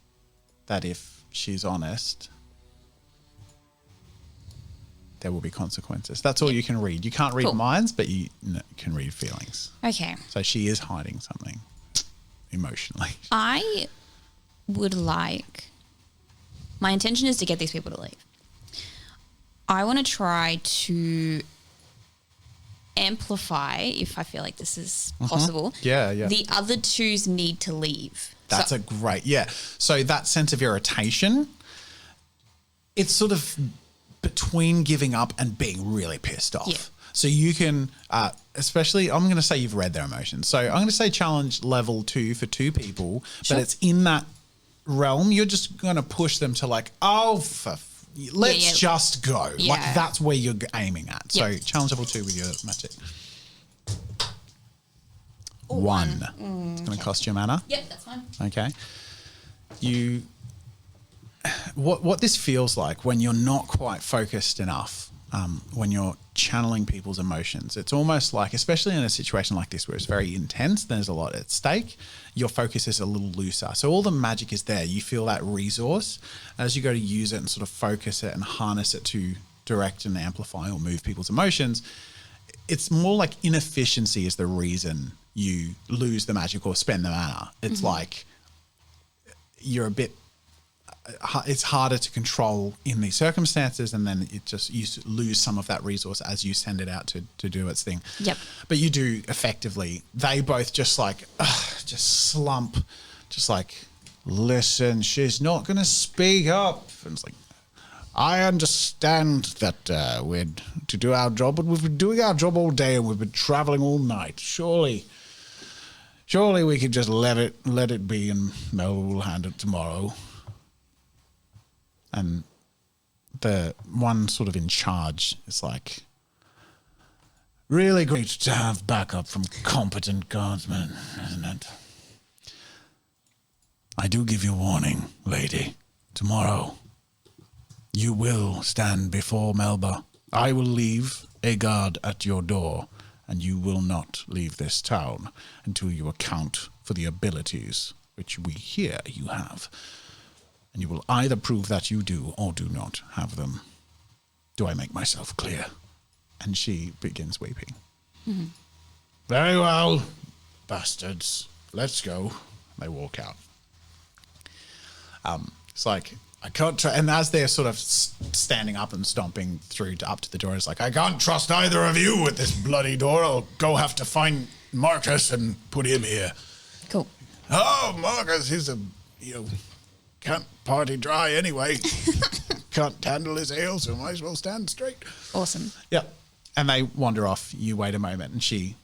that if she's honest, there will be consequences. That's all you can read. You can't read minds, but you can read feelings. Okay. So she is hiding something emotionally. I would like... My intention is to get these people to leave. I want to try to amplify, if I feel like this is possible. Yeah. The other two's need to leave. That's a great, So that sense of irritation, it's sort of between giving up and being really pissed off. Yeah. So you can, especially, I'm going to say you've read their emotions. So I'm going to say challenge level 2 for 2 people, Sure. but it's in that realm. You're just going to push them to like, let's just go. Yeah. Like that's where you're aiming at. So Yeah. challenge level 2 with your magic. 1. It's going to cost you mana. Yep, that's fine. Okay. What this feels like when you're not quite focused enough, when you're channeling people's emotions, it's almost like, especially in a situation like this where it's very intense, there's a lot at stake, your focus is a little looser. So all the magic is there. You feel that resource. As you go to use it and sort of focus it and harness it to direct and amplify or move people's emotions, it's more like inefficiency is the reason you lose the magic or spend the mana. It's like you're a bit, it's harder to control in these circumstances, and then it just, you lose some of that resource as you send it out to do its thing. Yep. But you do effectively, they both just like, just slump, just like, listen, she's not going to speak up. And it's like, I understand that we're to do our job, but we've been doing our job all day and we've been traveling all night. Surely we could just let it be, and Mel will handle it tomorrow. And the one sort of in charge is like, really great to have backup from competent guardsmen, isn't it? I do give you warning, lady. Tomorrow, you will stand before Melba. I will leave a guard at your door, and you will not leave this town until you account for the abilities which we hear you have. And you will either prove that you do or do not have them. Do I make myself clear? And she begins weeping. Mm-hmm. Very well, bastards. Let's go. They walk out. It's like, I can't try. And as they're sort of standing up and stomping through up to the door, it's like, I can't trust either of you with this bloody door. I'll go have to find Marcus and put him here. Cool. Oh, Marcus, he's can't party dry anyway. Can't handle his ale, so might as well stand straight. Awesome. Yep. And they wander off. You wait a moment, and she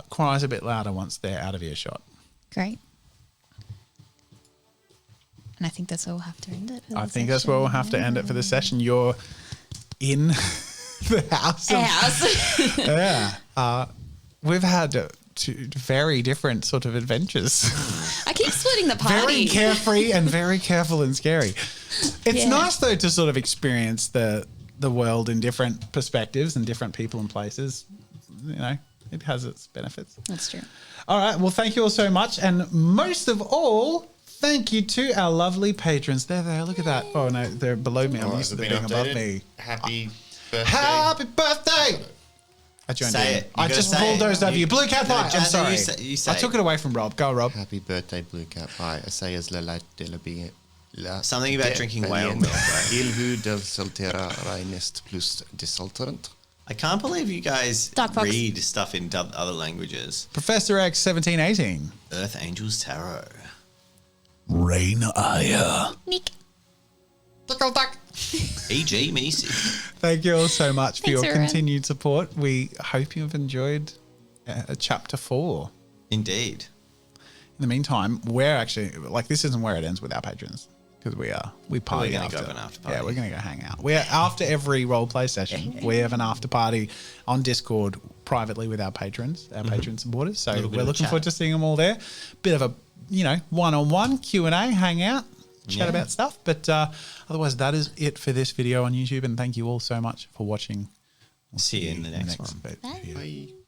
cries a bit louder once they're out of earshot. Great. And I think that's where we'll have to end it. I think that's where we'll have to end it for the session. You're in the house. Yeah. We've had 2 very different sort of adventures. I keep splitting the party. Very carefree and very careful and scary. It's nice though to sort of experience the world in different perspectives and different people and places. You know, it has its benefits. That's true. All right. Well, thank you all so much. And most of all, thank you to our lovely patrons. They're there. Look at that. Oh, no, they're below me. I'm used to them being above me. Happy birthday. Happy birthday. I joined Say in. it. You I gotta just say bulldozed it. over you. Blue Cat No, Pie. I'm Jazzy, sorry. you say I took it away from Rob. Go, Rob. Happy birthday, Blue Cat Pie. Sägas la light de la be. Something about drinking whale milk, right? Il hud av saltera reinest plus desalterant. I can't believe you guys Dark Fox. read stuff in other languages. Professor X 1718. Earth Angels Tarot. Rain Aya. Nick. Tickle Duck. E.G. Macy. Thank you all so much for Thanks, your everyone. continued support. We hope you've enjoyed chapter 4. Indeed. In the meantime, we're actually this isn't where it ends with our patrons because we party gonna after. go have an after party. Yeah, we're gonna go hang out. We're after every role play session. We have an after party on Discord privately with our patrons, our patron supporters. So Little bit we're of a looking chat. forward to seeing them all there. Bit of a one-on-one Q&A, hang out, chat about stuff. But otherwise, that is it for this video on YouTube. And thank you all so much for watching. We'll See you in the next one. video. Bye.